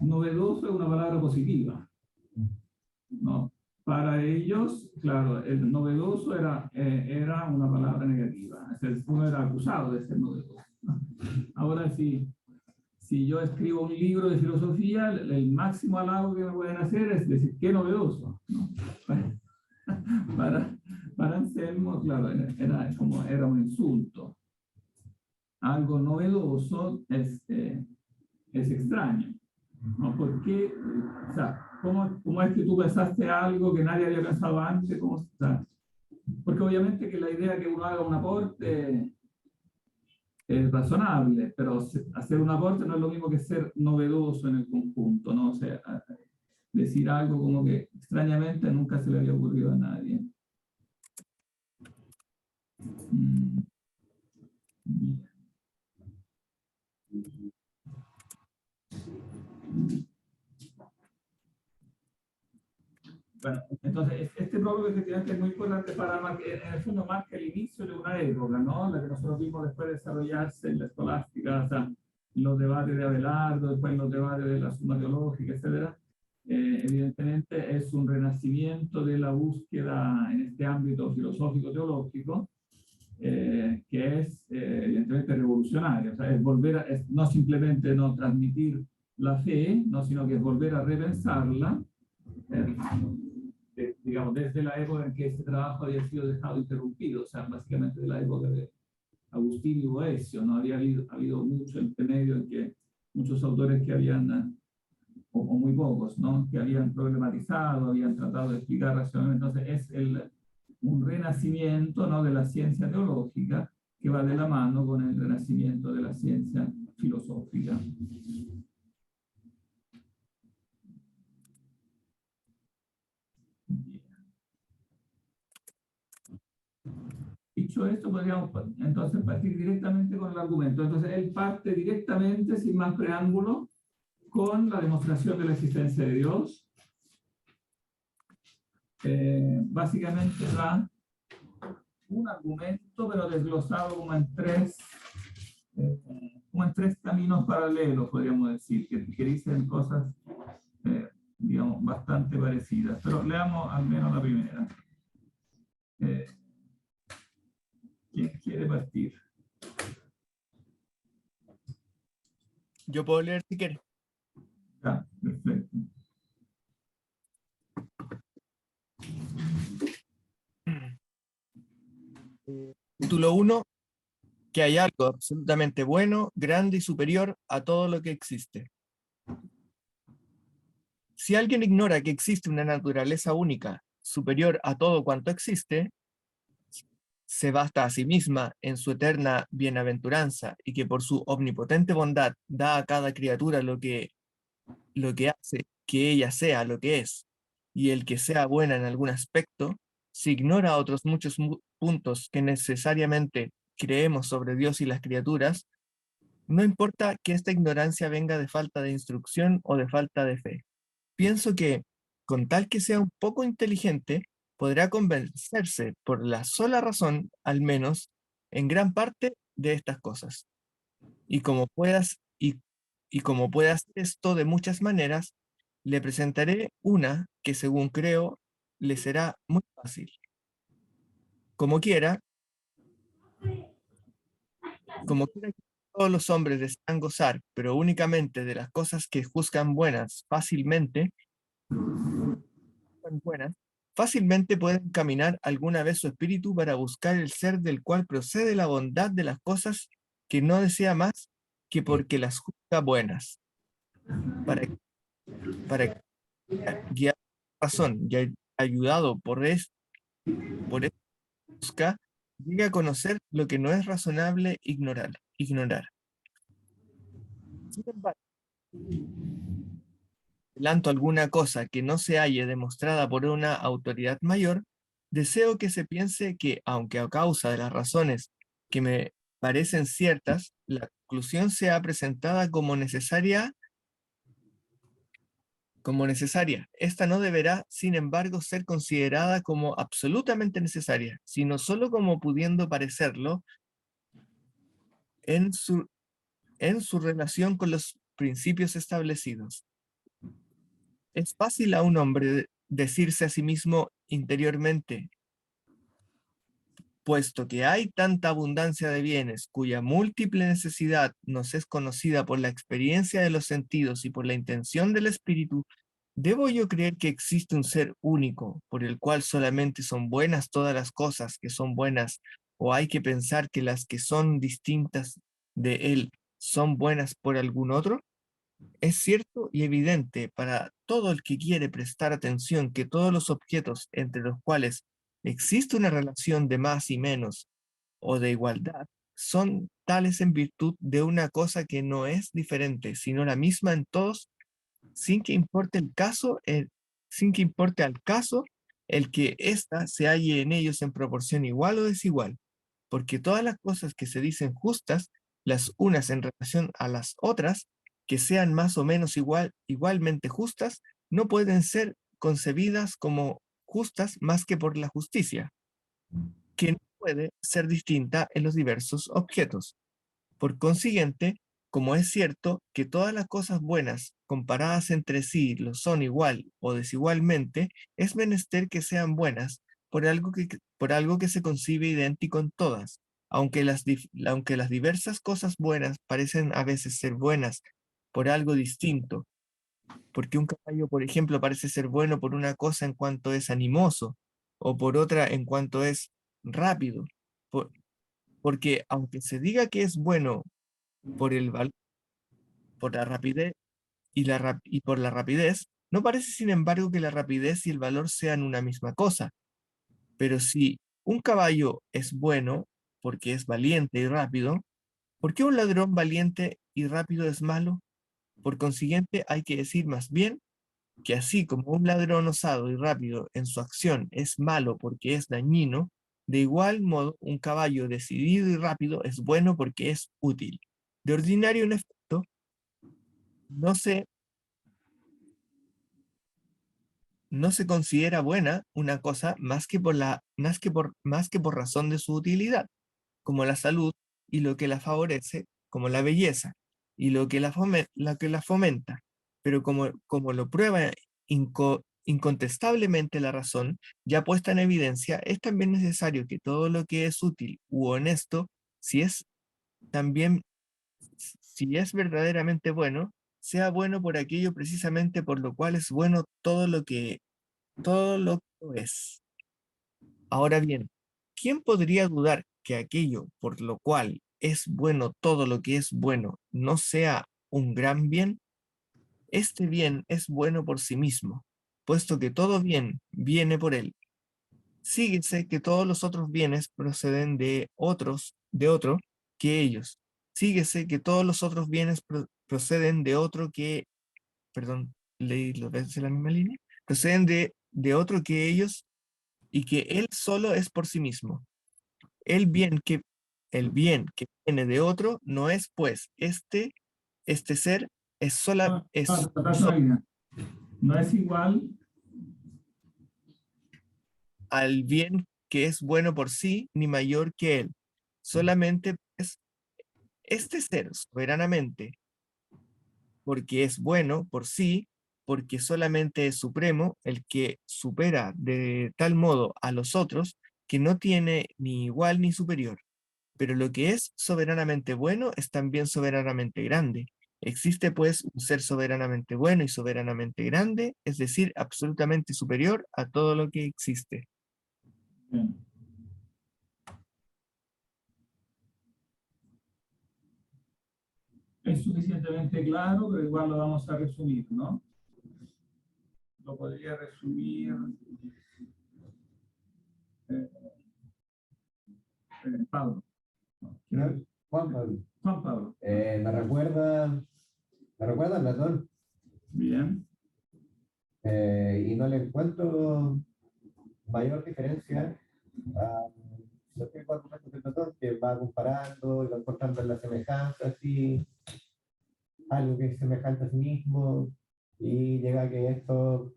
novedoso es una palabra positiva, ¿no? Para ellos, claro, el novedoso era una palabra negativa, uno era acusado de ser novedoso, ¿no? Ahora, si si yo escribo un libro de filosofía, el máximo halago que me pueden hacer es decir, qué novedoso, ¿no? Para Anselmo, claro, era un insulto. Algo novedoso es extraño, ¿no? ¿Por qué? O sea, ¿cómo es que tú pensaste algo que nadie había pensado antes? ¿Cómo, o sea, porque obviamente que la idea que uno haga un aporte es razonable, pero hacer un aporte no es lo mismo que ser novedoso en el conjunto, ¿no? O sea, decir algo como que extrañamente nunca se le había ocurrido a nadie. Bueno, entonces, este prólogo efectivamente es muy importante para marcar, en el fondo marca el inicio de una época, ¿no? La que nosotros vimos después de desarrollarse en la escolástica, o sea, en los debates de Abelardo, después en los debates de la Suma Teológica, etc. Evidentemente es un renacimiento de la búsqueda en este ámbito filosófico-teológico, que es evidentemente revolucionario, o sea, es volver no simplemente no transmitir la fe, no, sino que es volver a repensarla, digamos, desde la época en que este trabajo había sido dejado interrumpido, o sea, básicamente de la época de Agustín y Boecio, ¿no? Había habido mucho entre medio en que muchos autores que habían, o muy pocos, ¿no? Que habían problematizado, habían tratado de explicar racionalmente. Entonces es un renacimiento, ¿no? De la ciencia teológica que va de la mano con el renacimiento de la ciencia filosófica. Dicho esto, podríamos entonces partir directamente con el argumento. Entonces, él parte directamente, sin más preámbulo, con la demostración de la existencia de Dios. Básicamente da un argumento, pero desglosado como en tres caminos paralelos, podríamos decir, que dicen cosas, digamos, bastante parecidas. Pero leamos al menos la primera. ¿Quién quiere partir? Yo puedo leer si quieres. Ya, perfecto. Título 1. Que hay algo absolutamente bueno, grande y superior a todo lo que existe. Si alguien ignora que existe una naturaleza única, superior a todo cuanto existe, se basta a sí misma en su eterna bienaventuranza y que por su omnipotente bondad da a cada criatura lo que hace que ella sea lo que es, y el que sea buena en algún aspecto, si ignora otros muchos puntos que necesariamente creemos sobre Dios y las criaturas, no importa que esta ignorancia venga de falta de instrucción o de falta de fe. Pienso que, con tal que sea un poco inteligente, podrá convencerse por la sola razón, al menos, en gran parte de estas cosas. Y como puedas hacer esto de muchas maneras, le presentaré una que, según creo, le será muy fácil. Como quiera que todos los hombres desean gozar, pero únicamente de las cosas que juzgan buenas fácilmente pueden caminar alguna vez su espíritu para buscar el ser del cual procede la bondad de las cosas que no desea más que porque las juzga buenas. Para guiar la razón y ayudado por esta busca, llegue a conocer lo que no es razonable ignorar. Sin embargo, adelanto alguna cosa que no se halle demostrada por una autoridad mayor, deseo que se piense que, aunque a causa de las razones que me parecen ciertas, la conclusión sea presentada como necesaria, esta no deberá, sin embargo, ser considerada como absolutamente necesaria, sino solo como pudiendo parecerlo en su relación con los principios establecidos. Es fácil a un hombre decirse a sí mismo interiormente: puesto que hay tanta abundancia de bienes cuya múltiple necesidad nos es conocida por la experiencia de los sentidos y por la intención del espíritu, ¿debo yo creer que existe un ser único por el cual solamente son buenas todas las cosas que son buenas, o hay que pensar que las que son distintas de él son buenas por algún otro? Es cierto y evidente para todo el que quiere prestar atención que todos los objetos entre los cuales existe una relación de más y menos o de igualdad son tales en virtud de una cosa que no es diferente, sino la misma en todos, sin que importe el caso, sin que importe al caso el que ésta se halle en ellos en proporción igual o desigual, porque todas las cosas que se dicen justas, las unas en relación a las otras, que sean más o menos igualmente justas, no pueden ser concebidas como justas más que por la justicia, que no puede ser distinta en los diversos objetos. Por consiguiente, como es cierto que todas las cosas buenas comparadas entre sí lo son igual o desigualmente, es menester que sean buenas por algo que se concibe idéntico en todas, aunque las diversas cosas buenas parecen a veces ser buenas por algo distinto, porque un caballo, por ejemplo, parece ser bueno por una cosa en cuanto es animoso, o por otra en cuanto es rápido, por- porque aunque se diga que es bueno por el valor, por la rapidez y por la rapidez, no parece sin embargo que la rapidez y el valor sean una misma cosa. Pero si un caballo es bueno porque es valiente y rápido, ¿por qué un ladrón valiente y rápido es malo? Por consiguiente, hay que decir más bien que así como un ladrón osado y rápido en su acción es malo porque es dañino, de igual modo un caballo decidido y rápido es bueno porque es útil. De ordinario, en efecto, no se, no se considera buena una cosa más que por razón de su utilidad, como la salud y lo que la favorece, como la belleza y lo que la fomenta. Pero como lo prueba incontestablemente la razón, ya puesta en evidencia, es también necesario que todo lo que es útil u honesto, si es también, si es verdaderamente bueno, sea bueno por aquello precisamente por lo cual es bueno todo lo que es. Ahora bien, ¿quién podría dudar que aquello por lo cual es bueno todo lo que es bueno no sea un gran bien? Este bien es bueno por sí mismo, puesto que todo bien viene por él. Síguese que todos los otros bienes proceden de otro que ellos. Síguese que todos los otros bienes proceden de otro que, perdón, leí lo ves en la misma línea, proceden de otro que ellos y que él solo es por sí mismo. El bien que, el bien que viene de otro no es, pues, este ser es sola, No, es no, atrás de la línea. No es igual. al bien que es bueno por sí, ni mayor que él. Solamente, pues, este ser soberanamente, porque es bueno por sí, porque solamente es supremo, el que supera de tal modo a los otros, que no tiene ni igual ni superior. Pero lo que es soberanamente bueno es también soberanamente grande. Existe pues un ser soberanamente bueno y soberanamente grande, es decir, absolutamente superior a todo lo que existe. Bien. Es suficientemente claro, pero igual lo vamos a resumir, ¿no? Lo podría resumir eh, Pablo. ¿No? Juan Pablo. Juan Pablo. Me recuerda a Platón, Bien. y no le encuentro mayor diferencia a los que argumentos de Platón, que va comparando y va encontrando las semejanzas y algo que es semejante a sí mismo, y llega a que esto,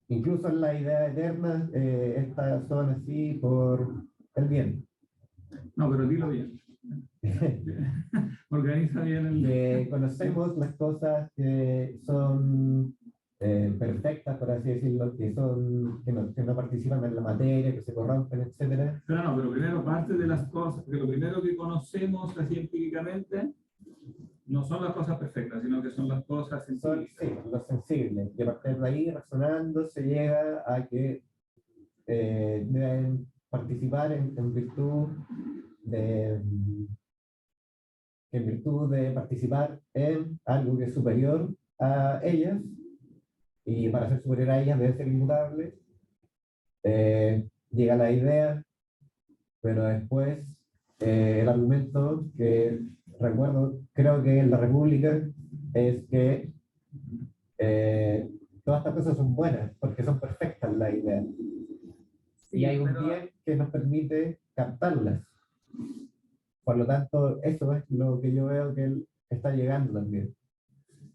incluso en la idea eterna, estas son así por el bien. No, pero dilo bien. Organiza bien el... Que conocemos las cosas que son perfectas, por así decirlo, que no participan en la materia, que se corrompen, etcétera. Pero no, pero primero parte de las cosas, porque lo primero que conocemos así empíricamente no son las cosas perfectas, sino que son las cosas Son, sensibles. sí, los sensibles. Y a partir de ahí, razonando, se llega a que deben participar en virtud de participar en algo que es superior a ellas, y para ser superior a ellas debe ser inmutable. Llega la idea, pero después el argumento que recuerdo, creo que en la República, es que todas estas cosas son buenas, porque son perfectas las ideas. Y hay un bien que nos permite captarlas. Por lo tanto, eso es lo que yo veo que él está llegando también.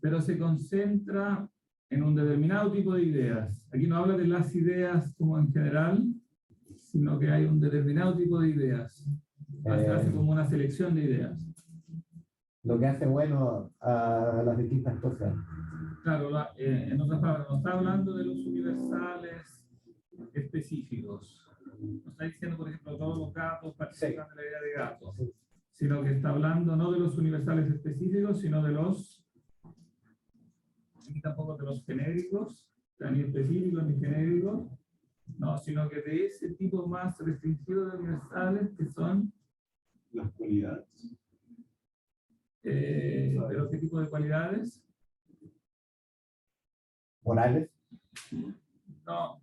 Pero se concentra en un determinado tipo de ideas. Aquí no habla de las ideas como en general, sino que hay un determinado tipo de ideas. Hace como una selección de ideas. Lo que hace bueno a las distintas cosas. Claro, en otras palabras, no está hablando de los universales específicos. No está diciendo, por ejemplo, todos los gatos participan de la idea de gatos, sino que está hablando no de los universales específicos, sino de los, ni tampoco de los genéricos, o sea, ni específicos ni genéricos, no, sino que de ese tipo más restringido de universales que son Las cualidades. ¿pero qué tipo de cualidades? Morales. No,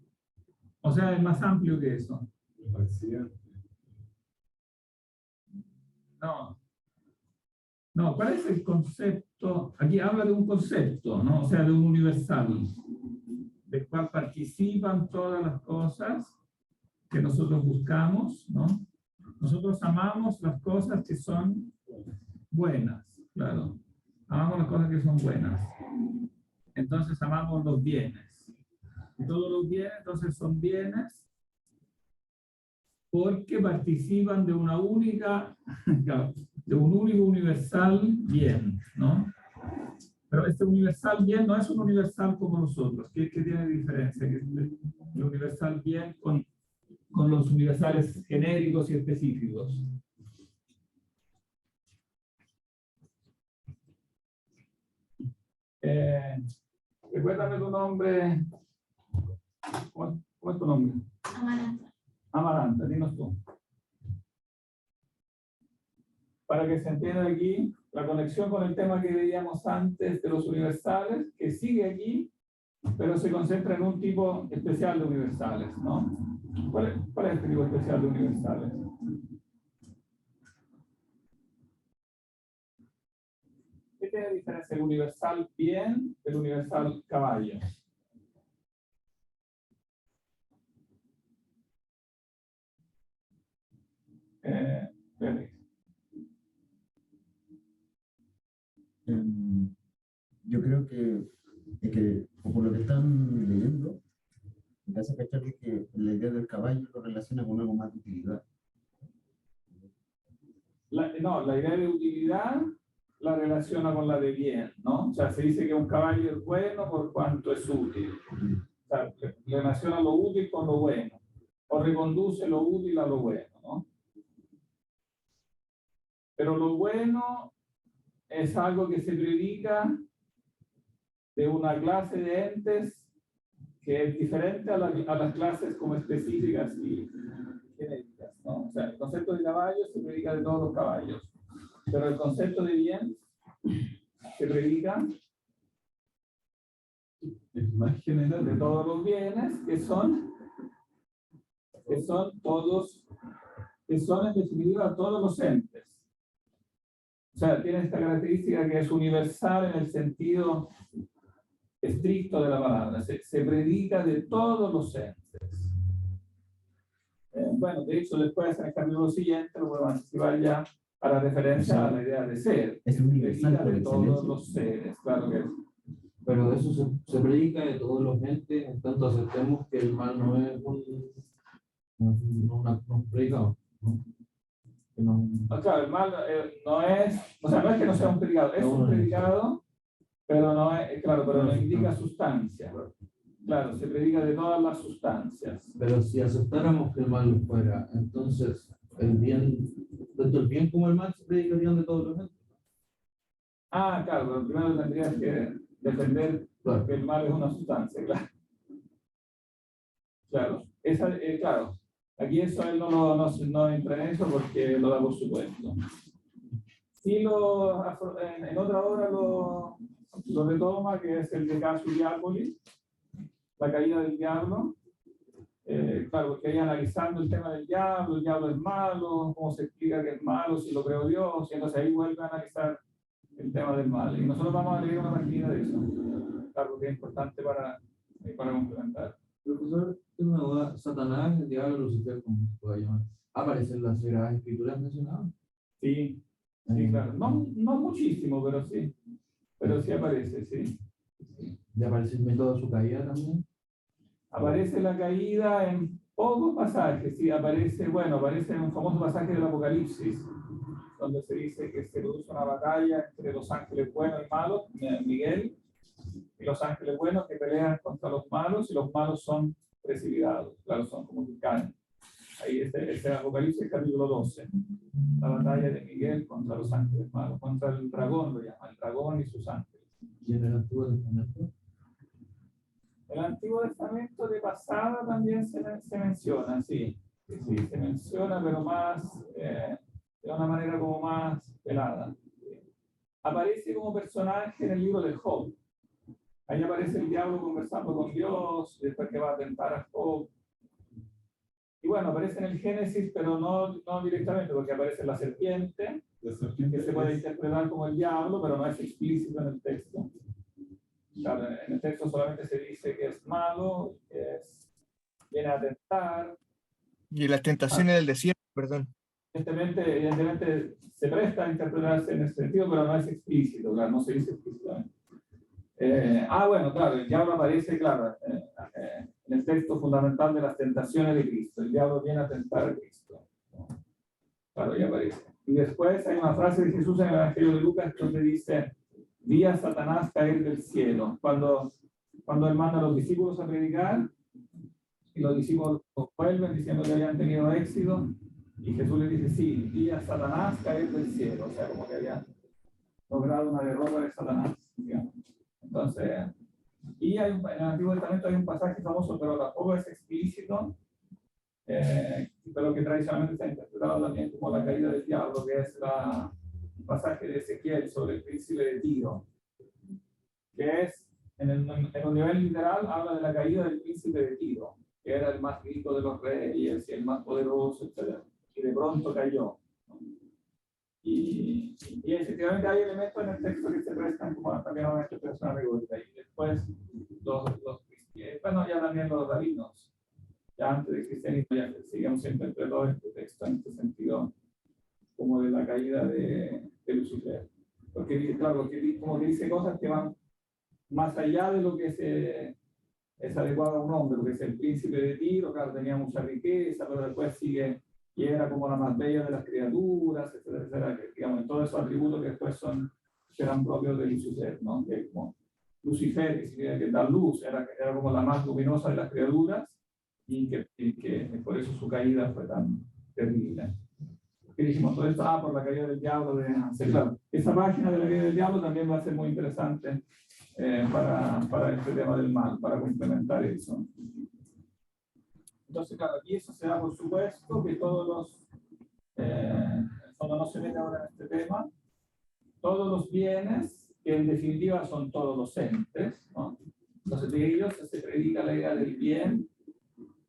o sea, es más amplio que eso. Los accidentes. No, ¿cuál es el concepto? Aquí habla de un concepto, ¿no? O sea, de un universal, del cual participan todas las cosas que nosotros buscamos, ¿no? Nosotros amamos las cosas que son buenas, claro. Amamos las cosas que son buenas. Entonces amamos los bienes. Y todos los bienes, entonces, son bienes porque participan de una única, de un único universal bien, ¿no? Pero este universal bien no es un universal como los otros. ¿Qué tiene diferencia? El universal bien con los universales genéricos y específicos. Recuérdame tu nombre. ¿Cómo es tu nombre? Amaranta. Amaranta, dinos tú. Para que se entienda aquí la conexión con el tema que veíamos antes de los universales, que sigue aquí, pero se concentra en un tipo especial de universales, ¿no? ¿Cuál es este tipo especial de universales? ¿Qué tiene diferencia el universal bien del universal caballo? Félix. Yo creo que por lo que están leyendo, me hace cachar que la idea del caballo lo relaciona con algo más de utilidad. La idea de utilidad la relaciona con la de bien, ¿no? O sea, se dice que un caballo es bueno por cuanto es útil. O sea, relaciona lo útil con lo bueno, o reconduce lo útil a lo bueno, ¿no? Pero lo bueno es algo que se predica de una clase de entes que es diferente a las clases como específicas y genéricas, ¿no? O sea, el concepto de caballo se predica de todos los caballos, pero el concepto de bien se predica Es más general de todos los bienes que son todos, que son en definitiva todos los entes. O sea, tiene esta característica que es universal en el sentido estricto de la palabra. Se predica de todos los entes. Bueno, de hecho, después en el capítulo siguiente lo podemos anticipar ya a la referencia a la idea de ser. Es universal Predica por de todos excelencia. los seres, claro que es. Pero de eso se predica de todos los entes, en tanto aceptemos que el mal no es un predicado, ¿no? Que no- No, claro, el mal no es, o sea, no es que no sea un predicado, es un predicado, Pero no es, claro, pero no indica sustancia. Claro, se predica de todas las sustancias. Pero si aceptáramos que el mal fuera, entonces el bien, tanto el bien como el mal se predicarían de todos los gentes. Ah, claro, pero primero tendrías que defender Claro. que el mal es una sustancia, claro. Claro, claro. Aquí eso él no entra en eso porque lo da por supuesto. Sí, en otra obra lo retoma, que es el de Casu Diaboli, la caída del diablo. Claro, porque ahí analizando el tema del diablo, el diablo es malo, cómo se explica que es malo, si lo creó Dios, y entonces ahí vuelve a analizar el tema del mal. Y nosotros vamos a leer una partida de eso, claro, que es importante para complementar. Profesor, tengo una duda. Satanás, el diablo, Lucifer, como se puede llamar, ¿aparece en las Sagradas Escrituras mencionadas? Sí, sí, claro. No muchísimo, pero sí. Pero sí aparece, sí. ¿Y aparece el método de su caída también? Aparece la caída en pocos pasajes, sí, aparece en un famoso pasaje del Apocalipsis, donde se dice que se produce una batalla entre los ángeles buenos y malos, Miguel, y los ángeles buenos que pelean contra los malos, y los malos son precipitados, claro, son como que caen. Ahí este Apocalipsis capítulo 12, la batalla de Miguel contra los ángeles malos, contra el dragón lo llama, el dragón y sus ángeles. ¿Y en el Antiguo Testamento? El Antiguo Testamento de pasada también se menciona, sí, se menciona, pero más, de una manera como más velada. Aparece como personaje en el libro de Job. Ahí aparece el diablo conversando con Dios, después que va a tentar a Job. Y bueno, aparece en el Génesis, pero no directamente, porque aparece la serpiente, que se puede interpretar como el diablo, pero no es explícito en el texto. Claro, en el texto solamente se dice que es malo, que viene a tentar. Y las tentaciones del desierto, perdón. Evidentemente se presta a interpretarse en ese sentido, pero no es explícito, claro, no se dice explícitamente. Bueno, claro, el diablo aparece, claro, en el texto fundamental de las tentaciones de Cristo. El diablo viene a tentar a Cristo. Claro, ya aparece. Y después hay una frase de Jesús en el Evangelio de Lucas donde dice: vi a Satanás caer del cielo. Cuando él manda a los discípulos a predicar, y los discípulos vuelven diciendo que habían tenido éxito, y Jesús les dice: sí, vi a Satanás caer del cielo. O sea, como que habían logrado una derrota de Satanás, digamos. Entonces, y en el Antiguo Testamento hay un pasaje famoso, pero tampoco es explícito, pero que tradicionalmente se ha interpretado también como la caída del diablo, que es el pasaje de Ezequiel sobre el príncipe de Tiro, que es, en un nivel literal, habla de la caída del príncipe de Tiro, que era el más rico de los reyes y el más poderoso, etc. Y de pronto cayó. Y efectivamente hay elementos en el texto que se prestan como también a una interpretación alegórica. Y después ya también los rabinos, ya antes del cristianismo, ya siguen siempre entre todo este texto en este sentido, como de la caída de Lucifer. Porque, claro, como que dice cosas que van más allá de lo que es adecuado a un hombre, porque es el príncipe de Tiro, claro, tenía mucha riqueza, pero después sigue, y era como la más bella de las criaturas, etcétera, etcétera, que, digamos, todos esos atributos que después serán propios de Lucifer, ¿no? Que como Lucifer, que significa que da luz, era como la más luminosa de las criaturas, y que por eso su caída fue tan terrible. Que dijimos todo esto, por la caída del diablo de Hansel. Claro, esa página de la caída del diablo también va a ser muy interesante para este tema del mal, para complementar eso. Entonces, claro, aquí eso se da por supuesto que todos los, cuando no se mete ahora en este tema, todos los bienes, que en definitiva son todos los entes, ¿no? Entonces de ellos se predica la idea del bien,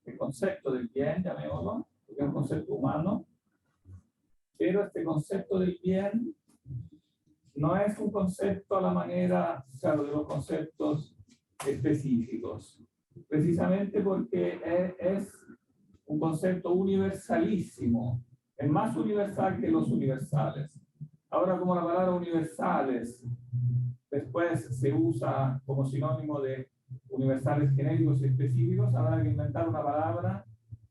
el concepto del bien, llamémoslo, porque es un concepto humano, pero este concepto del bien no es un concepto a la manera, claro, de los conceptos específicos, precisamente porque es un concepto universalísimo, es más universal que los universales. Ahora, como la palabra universales después se usa como sinónimo de universales genéricos y específicos, habrá que inventar una palabra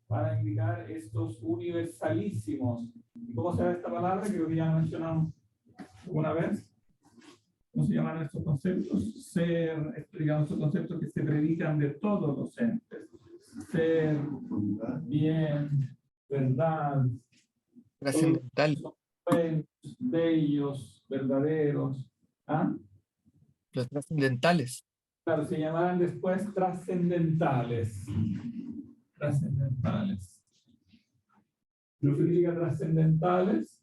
para indicar estos universalísimos. ¿Y cómo será esta palabra? Creo que ya mencionamos una vez. ¿cómo se llaman estos conceptos? Ser, digamos, estos conceptos que se predican de todos los entes. Ser, bien, verdad, Trascendental. todos son buenos, bellos, verdaderos. ¿Ah? Los trascendentales. Claro, se llamarán después trascendentales. Trascendentales. ¿Lo que significa trascendentales?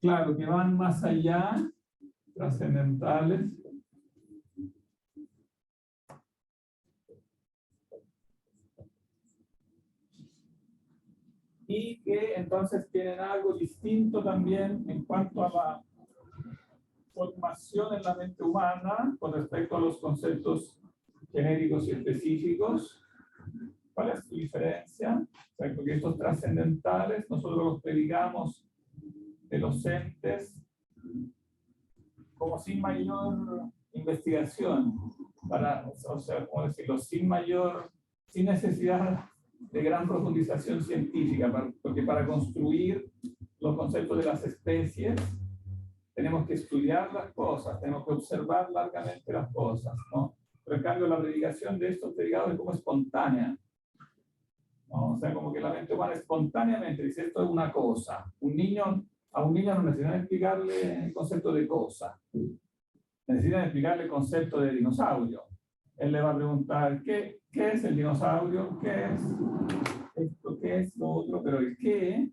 Claro, que van más allá, trascendentales. Y que entonces tienen algo distinto también en cuanto a la formación en la mente humana con respecto a los conceptos genéricos y específicos. ¿Cuál es su diferencia? O sea, porque estos trascendentales nosotros los predicamos de los entes como sin mayor investigación, o sea, ¿cómo decirlo? Sin necesidad de gran profundización científica, porque para construir los conceptos de las especies tenemos que estudiar las cosas, tenemos que observar largamente las cosas, ¿no? Pero en cambio la predicación de estos derivados es como espontánea, ¿no? O sea, como que la mente humana espontáneamente dice, esto es una cosa. A un niño no necesitan explicarle el concepto de cosa, necesitan explicarle el concepto de dinosaurio. Él le va a preguntar, ¿qué es el dinosaurio? ¿Qué es esto? ¿Qué es lo otro? Pero el qué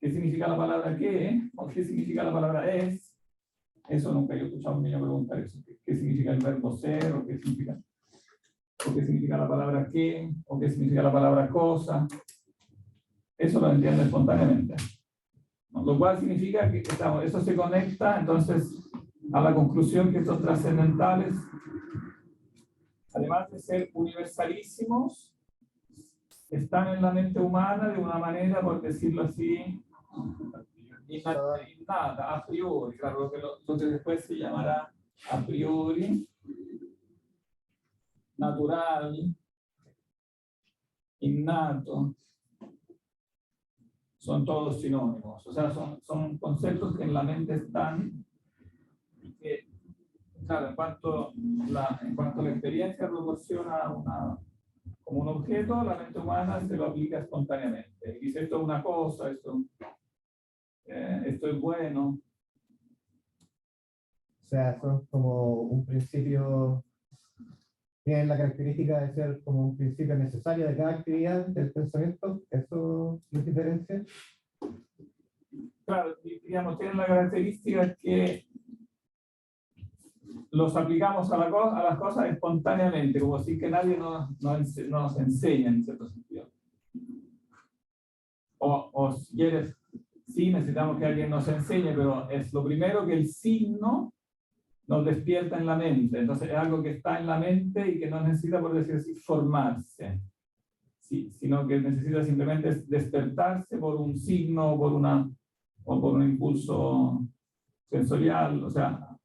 significa la palabra qué, o qué significa la palabra es, eso nunca yo he escuchado a un niño preguntar eso. ¿Qué significa el verbo ser? ¿O qué significa la palabra qué? ¿O qué significa la palabra cosa? Eso lo entiende espontáneamente. Lo cual significa que eso se conecta entonces a la conclusión que estos trascendentales, además de ser universalísimos, están en la mente humana de una manera, por decirlo así, innata, a priori, claro, lo que después se llamará a priori, natural, innato, son todos sinónimos. O sea, son conceptos que en la mente están, que, claro, en cuanto la experiencia proporciona como un objeto, la mente humana se lo aplica espontáneamente. Y dice, esto es una cosa, esto es bueno. O sea, son como un principio, tienen la característica de ser como un principio necesario de cada actividad del pensamiento. ¿Eso los diferencia? Claro, digamos, tienen la característica que los aplicamos a las cosas espontáneamente, como si que nadie nos enseña en cierto sentido. O si quieres, sí necesitamos que alguien nos enseñe, pero es lo primero que el signo nos despierta en la mente. Entonces es algo que está en la mente y que no necesita, por decir así, formarse, sí, sino que necesita simplemente despertarse por un signo o por un impulso sensorial. O sea,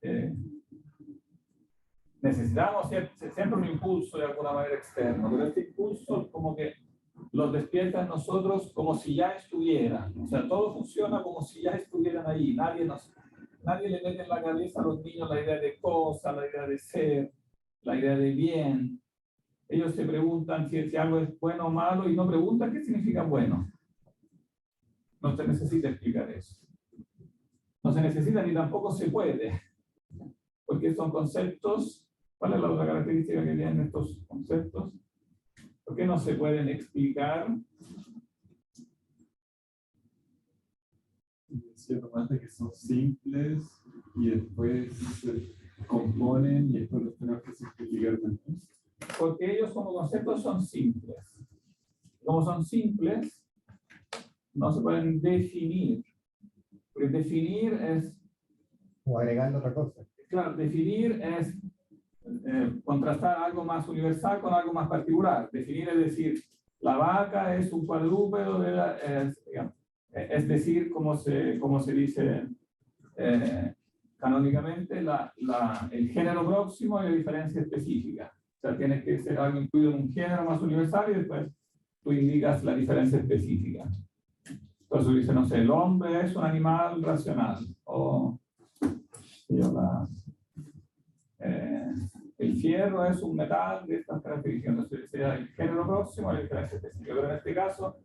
necesitamos siempre un impulso de alguna manera externo, pero este impulso como que los despierta en nosotros como si ya estuvieran. O sea, todo funciona como si ya estuvieran ahí. Nadie le mete en la cabeza a los niños la idea de cosa, la idea de ser, la idea de bien. Ellos se preguntan si algo es bueno o malo y no preguntan qué significa bueno. No se necesita explicar eso. No se necesita ni tampoco se puede. Porque son conceptos. ¿Cuál es la otra característica que tienen estos conceptos? ¿Por qué no se pueden explicar? Cierto, más de que son simples y después se componen y después los tenemos que simplificar también. Porque ellos como conceptos son simples. Como son simples, no se pueden definir. Porque definir es... O agregando otra cosa. Claro, definir es contrastar algo más universal con algo más particular. Definir es decir, la vaca es un cuadrúpedo, es decir, como se dice canónicamente, el género próximo y la diferencia específica. O sea, tiene que ser algo incluido en un género más universal y después tú indicas la diferencia específica. Entonces dice, no sé, el hombre es un animal racional, o el fierro es un metal de estas características. Entonces dice, el género próximo a la diferencia específica. Pero en este caso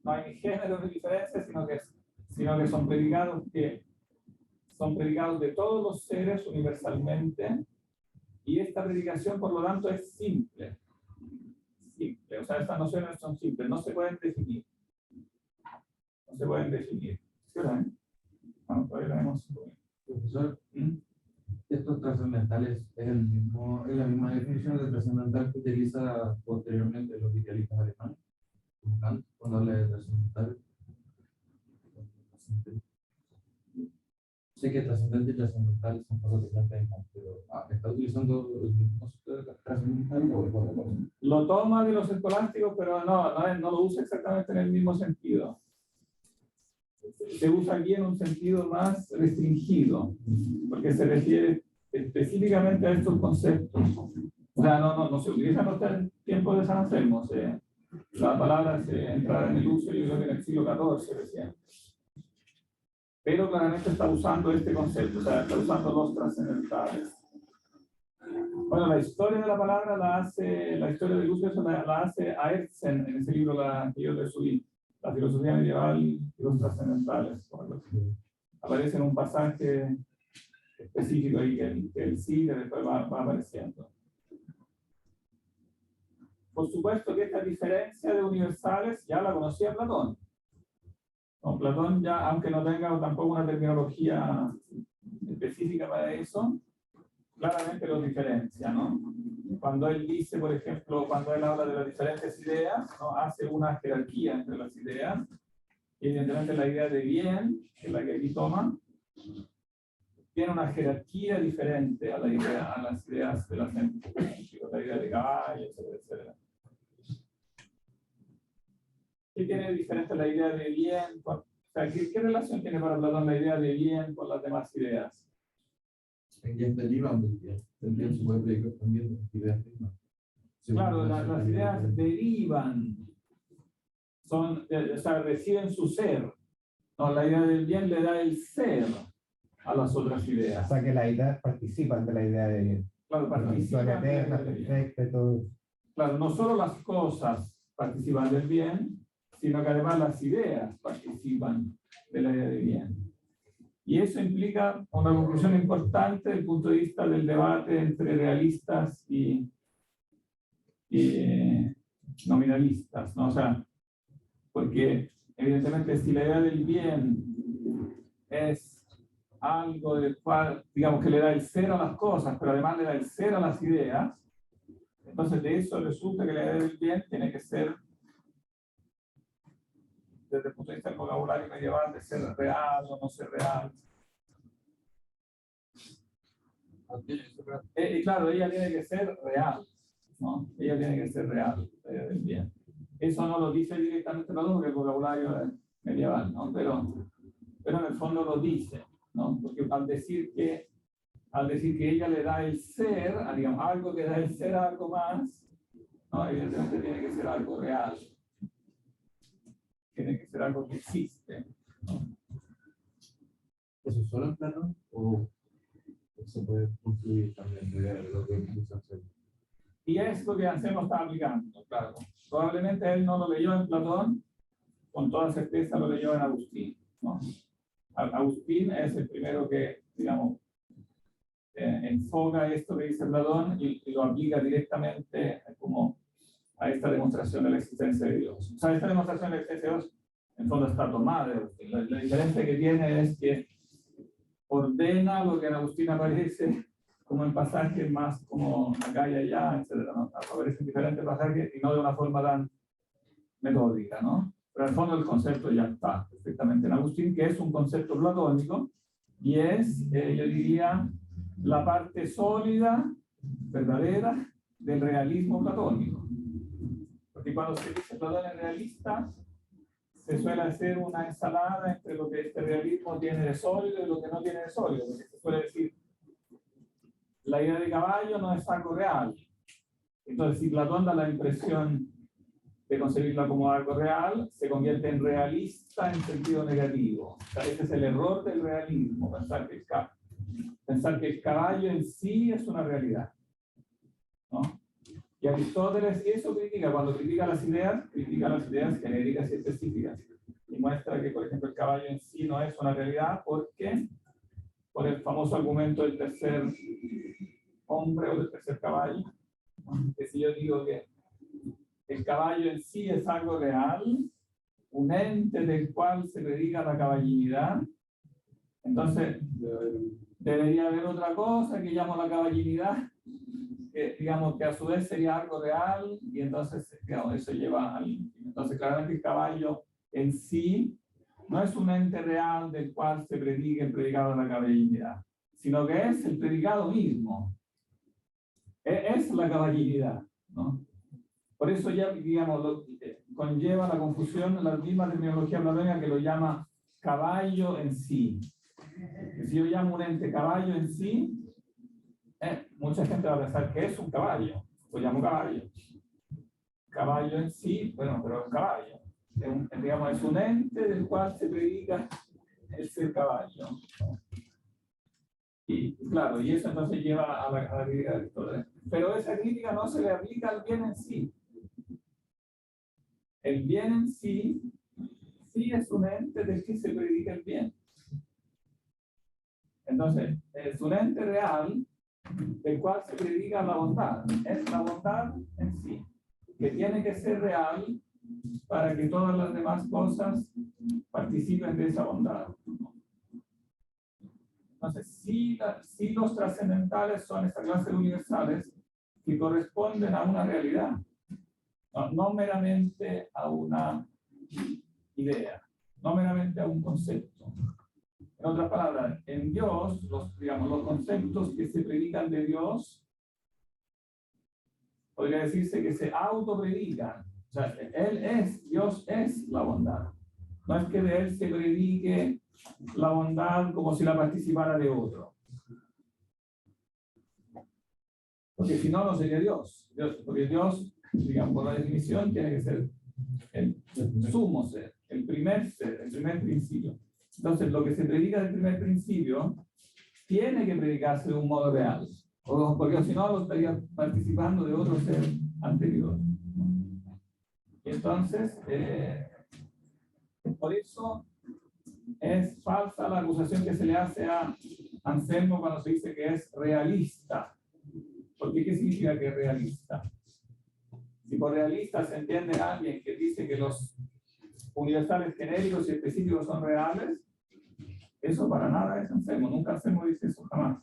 no hay ni género ni diferencia, sino que son predicados de todos los seres universalmente, y esta predicación, por lo tanto, es simple. Simple. O sea, estas nociones son simples, no se pueden definir. No se pueden definir. ¿Sí, verdad? Bueno, todavía tenemos. Profesor, estos trascendentales es la misma definición de trascendental que utiliza posteriormente los idealistas alemanes, como Kant, cuando habla de trascendentales. Sé que trascendente y trascendental son cosas diferentes, pero ¿está utilizando el mismo concepto de trascendental o Lo toma de los escolásticos, pero no lo usa exactamente en el mismo sentido. Se usa aquí en un sentido más restringido, porque se refiere específicamente a estos conceptos. O sea, no se utiliza en los tiempos de San Anselmo. La palabra se entra en el uso, yo creo que en el siglo XIV recién. Pero claramente está usando este concepto, o sea, está usando los trascendentales. Bueno, la historia de la palabra la historia del uso de eso la hace Aertsen en ese libro que yo le subí, La filosofía medieval y los trascendentales. Aparece en un pasaje específico ahí que él sigue, después va apareciendo. Por supuesto que esta diferencia de universales ya la conocía Platón. No, Platón ya, aunque no tenga tampoco una terminología específica para eso, claramente los diferencia, ¿no? Cuando él dice, por ejemplo, cuando él habla de las diferentes ideas, ¿no? Hace una jerarquía entre las ideas, y evidentemente la idea de bien, que es la que aquí toma, tiene una jerarquía diferente a las ideas de la gente, la idea de caballo, etcétera. ¿Qué tiene diferente la idea de bien? O sea, ¿qué relación tiene para Platón la idea de bien con las demás ideas? ya derivan del bien? El bien se puede predicar también de ideas mismas. Claro, las ideas derivan, o sea, reciben su ser. No, la idea del bien le da el ser a las otras O ideas. sea que las ideas participan de la idea de bien. Claro, participan Son de la eternas, idea del bien. perfectas, todo. Claro, no solo las cosas participan del bien, sino que además las ideas participan de la idea de bien. Y eso implica una conclusión importante desde el punto de vista del debate entre realistas y nominalistas, ¿no? O sea, porque evidentemente si la idea del bien es algo del cual, digamos, que le da el ser a las cosas, pero además le da el ser a las ideas, entonces de eso resulta que la idea del bien tiene que ser, desde el punto de vista del vocabulario medieval, de ser real o no ser real. Y claro, ella tiene que ser real, ¿no? Ella tiene que ser real, la idea del bien. Eso no lo dice directamente Platón porque el vocabulario es medieval, ¿no? Pero en el fondo lo dice, ¿no? Porque al decir que ella le da el ser, digamos, algo que da el ser a algo más, ¿no? Evidentemente tiene que ser algo real. Tiene que ser algo que existe, ¿no? ¿Eso es solo en Platón o se puede concluir también de lo que dice Anselmo? Y es lo que Anselmo está aplicando, claro. Probablemente él no lo leyó en Platón, con toda certeza lo leyó en Agustín, ¿no? Agustín es el primero que, digamos, enfoca esto que dice Platón y lo aplica directamente como a esta demostración de la existencia de Dios. O sea, esta demostración de la existencia de Dios, en fondo está tomada de Agustín. La diferencia que tiene es que ordena lo que en Agustín aparece como en pasajes más como acá y allá, etc. ¿No? Aparecen diferentes pasajes y no de una forma tan metódica, ¿no? Pero en el fondo el concepto ya está perfectamente en Agustín, que es un concepto platónico y es, yo diría, la parte sólida, verdadera, del realismo platónico. Porque cuando se dice Platón es realista, se suele hacer una ensalada entre lo que este realismo tiene de sólido y lo que no tiene de sólido. Porque se suele decir, la idea de caballo no es algo real. Entonces, si Platón da la impresión de concebirla como algo real, se convierte en realista en sentido negativo. O sea, ese es el error del realismo, pensar que el caballo en sí es una realidad, ¿no? Y Aristóteles eso critica, cuando critica las ideas genéricas y específicas. Y muestra que, por ejemplo, el caballo en sí no es una realidad porque, por el famoso argumento del tercer hombre o del tercer caballo, que si yo digo que el caballo en sí es algo real, un ente del cual se predica la caballinidad, entonces debería haber otra cosa que llamo la caballinidad, que digamos que a su vez sería algo real, y entonces digamos, eso lleva al... Entonces claramente el caballo en sí no es un ente real del cual se predica el predicado de la caballinidad, sino que es el predicado mismo. Es la caballinidad, ¿no? Por eso ya, digamos, conlleva la confusión la misma terminología platónica que lo llama caballo en sí. Si yo llamo un ente caballo en sí, mucha gente va a pensar que es un caballo, lo llamo caballo. Caballo en sí, bueno, pero es un caballo. Digamos, es un ente del cual se predica el ser caballo. Y claro, y eso entonces lleva a la crítica de Aristóteles. Pero esa crítica no se le aplica al bien en sí. El bien en sí, sí es un ente del que se predica el bien. Entonces, es un ente real del cual se predica la bondad. Es la bondad en sí, que tiene que ser real para que todas las demás cosas participen de esa bondad. Entonces, sí los trascendentales son esta clase de universales que corresponden a una realidad, no meramente a una idea, no meramente a un concepto. En otras palabras, en Dios, los conceptos que se predican de Dios, podría decirse que se autopredican. O sea, Dios es la bondad. No es que de Él se predique la bondad como si la participara de otro. Porque si no, no sería Dios. Porque Dios, digamos, por la definición, tiene que ser el sumo ser, el primer principio. Entonces, lo que se predica del primer principio tiene que predicarse de un modo real, porque si no, lo estaría participando de otro ser anterior. Entonces, por eso es falsa la acusación que se le hace a Anselmo cuando se dice que es realista. Porque ¿qué significa que es realista? Si por realista se entiende a alguien que dice que los universales genéricos y específicos son reales, eso para nada es Anselmo. Nunca Anselmo dice eso, jamás.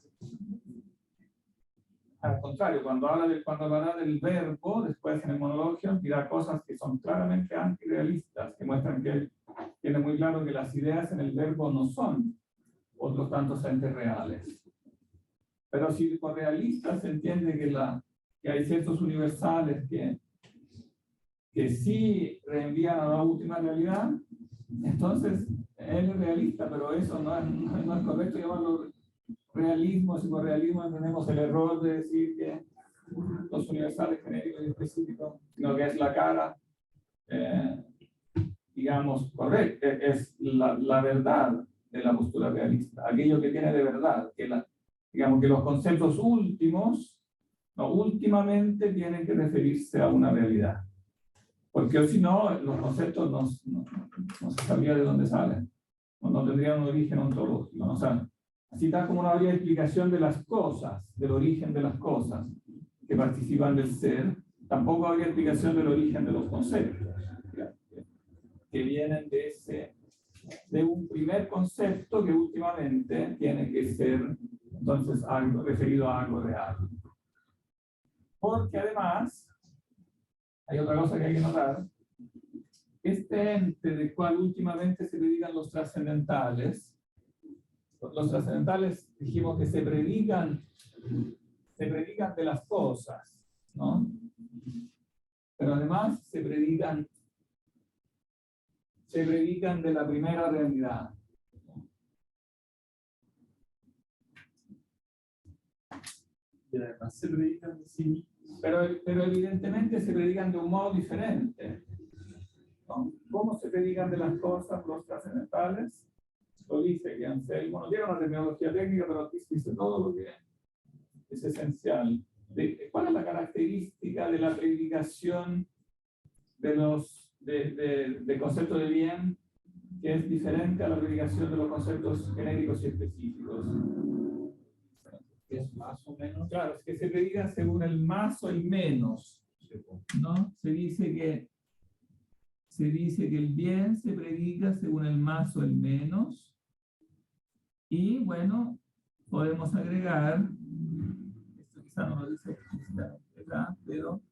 Al contrario, cuando hablará del verbo, después en el monologio, dirá cosas que son claramente antirrealistas, que muestran que él tiene muy claro que las ideas en el verbo no son otros tantos entes reales. Pero si por realista se entiende que hay ciertos universales que sí reenvían a la última realidad, entonces él es realista, pero eso no es correcto llamarlo realismo. Si por realismo entendemos el error de decir que los universales genéricos y específicos, sino que es la cara, digamos, correcta, es la verdad de la postura realista, aquello que tiene de verdad, digamos que los conceptos últimamente tienen que referirse a una realidad. Porque si no, los conceptos no se sabría de dónde salen, no tendrían un origen ontológico. O sea, así tal como no habría explicación de las cosas, del origen de las cosas que participan del ser, tampoco habría explicación del origen de los conceptos, que vienen de un primer concepto que últimamente tiene que ser, entonces, algo referido a algo real. Porque además, hay otra cosa que hay que notar. Este ente del cual últimamente se predican los trascendentales dijimos que se predican de las cosas, ¿no? Pero además se predican de la primera realidad. Y además se predican de sí mismos. Pero evidentemente se predican de un modo diferente. ¿Cómo se predican de las cosas los trascendentales? Lo dice que Anselmo, no tiene una terminología técnica, pero dice todo lo que es esencial. ¿Cuál es la característica de la predicación de conceptos de bien que es diferente a la predicación de los conceptos genéricos y específicos? Es más o menos. Claro, es que se predica según el más o el menos, ¿no? Se dice que el bien se predica según el más o el menos. Y bueno, podemos agregar, esto quizá no lo dice acá, pero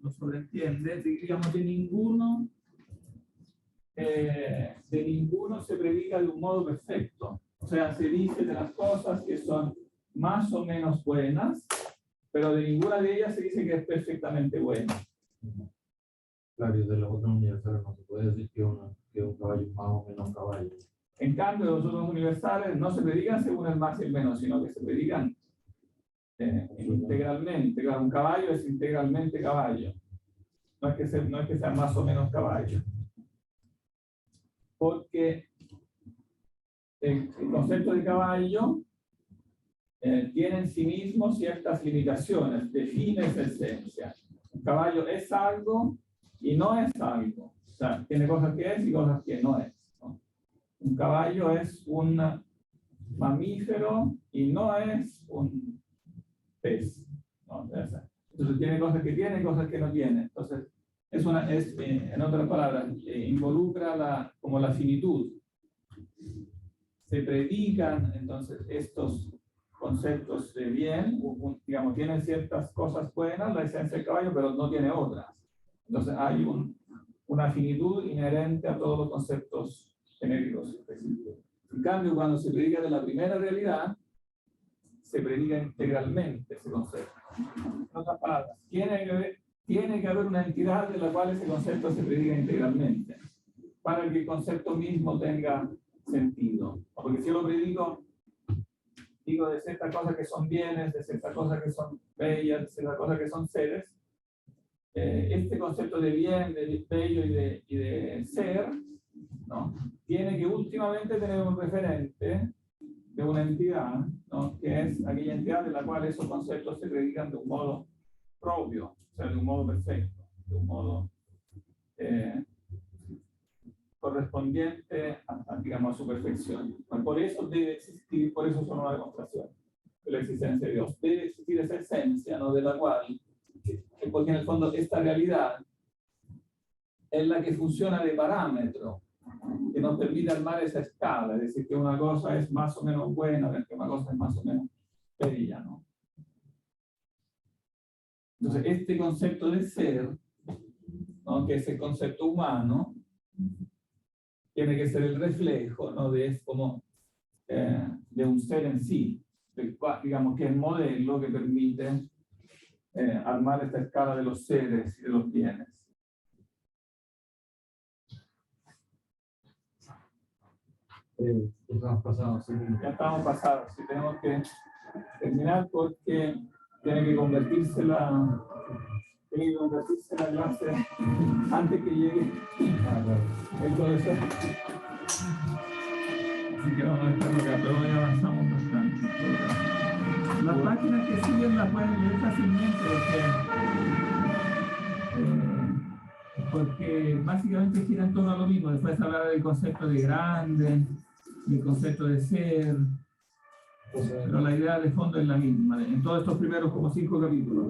lo sobreentiende, digamos, de ninguno se predica de un modo perfecto. O sea, se dice de las cosas que son más o menos buenas, pero de ninguna de ellas se dice que es perfectamente buena. Claro, y de los otros universales no se puede decir que un caballo es más o menos caballo. En cambio, los otros universales no se predican según el más y el menos, sino que se predican integralmente. Claro, un caballo es integralmente caballo. No es que sea más o menos caballo. Porque el concepto de caballo tiene en sí mismo ciertas limitaciones, define esa esencia. Un caballo es algo y no es algo. O sea, tiene cosas que es y cosas que no es, ¿no? Un caballo es un mamífero y no es un pez, ¿no? Entonces tiene cosas que tiene y cosas que no tiene. Entonces, en otras palabras, involucra como la finitud. Se predican entonces estos conceptos de bien, digamos, tienen ciertas cosas buenas, la esencia del caballo, pero no tiene otras. Entonces hay una finitud inherente a todos los conceptos genéricos específicos. En cambio, cuando se predica de la primera realidad, se predica integralmente ese concepto. En otras palabras, tiene que haber una entidad de la cual ese concepto se predica integralmente, para que el concepto mismo tenga sentido. Porque si yo lo predico, digo de ciertas cosas que son bienes, de ciertas cosas que son bellas, de ciertas cosas que son seres, este concepto de bien, de bello y de ser, ¿no? Tiene que últimamente tener un referente de una entidad, ¿no? Que es aquella entidad de la cual esos conceptos se predican de un modo propio, o sea, de un modo perfecto, de un modo correspondiente digamos, a su perfección. Por eso debe existir, por eso son una demostración de la existencia de Dios. Debe existir esa esencia, ¿no? De la cual, porque en el fondo esta realidad es la que funciona de parámetro, que nos permite armar esa escala, es decir, que una cosa es más o menos buena, que una cosa es más o menos bella, ¿no? Entonces, este concepto de ser, ¿no? Que es el concepto humano, tiene que ser el reflejo, ¿no? de un ser en sí, digamos que es el modelo que permite armar esta escala de los seres y de los bienes. Ya estamos pasados, sí, tenemos que terminar porque tiene que convertirse la clase antes que llegue el profesor. Así que vamos a dejarlo acá, pero hoy avanzamos bastante. Las páginas que siguen las pueden leer fácilmente porque básicamente gira en torno a lo mismo. Después hablar del concepto de grande, del concepto de ser, pero la idea de fondo es la misma, en todos estos primeros como 5 capítulos.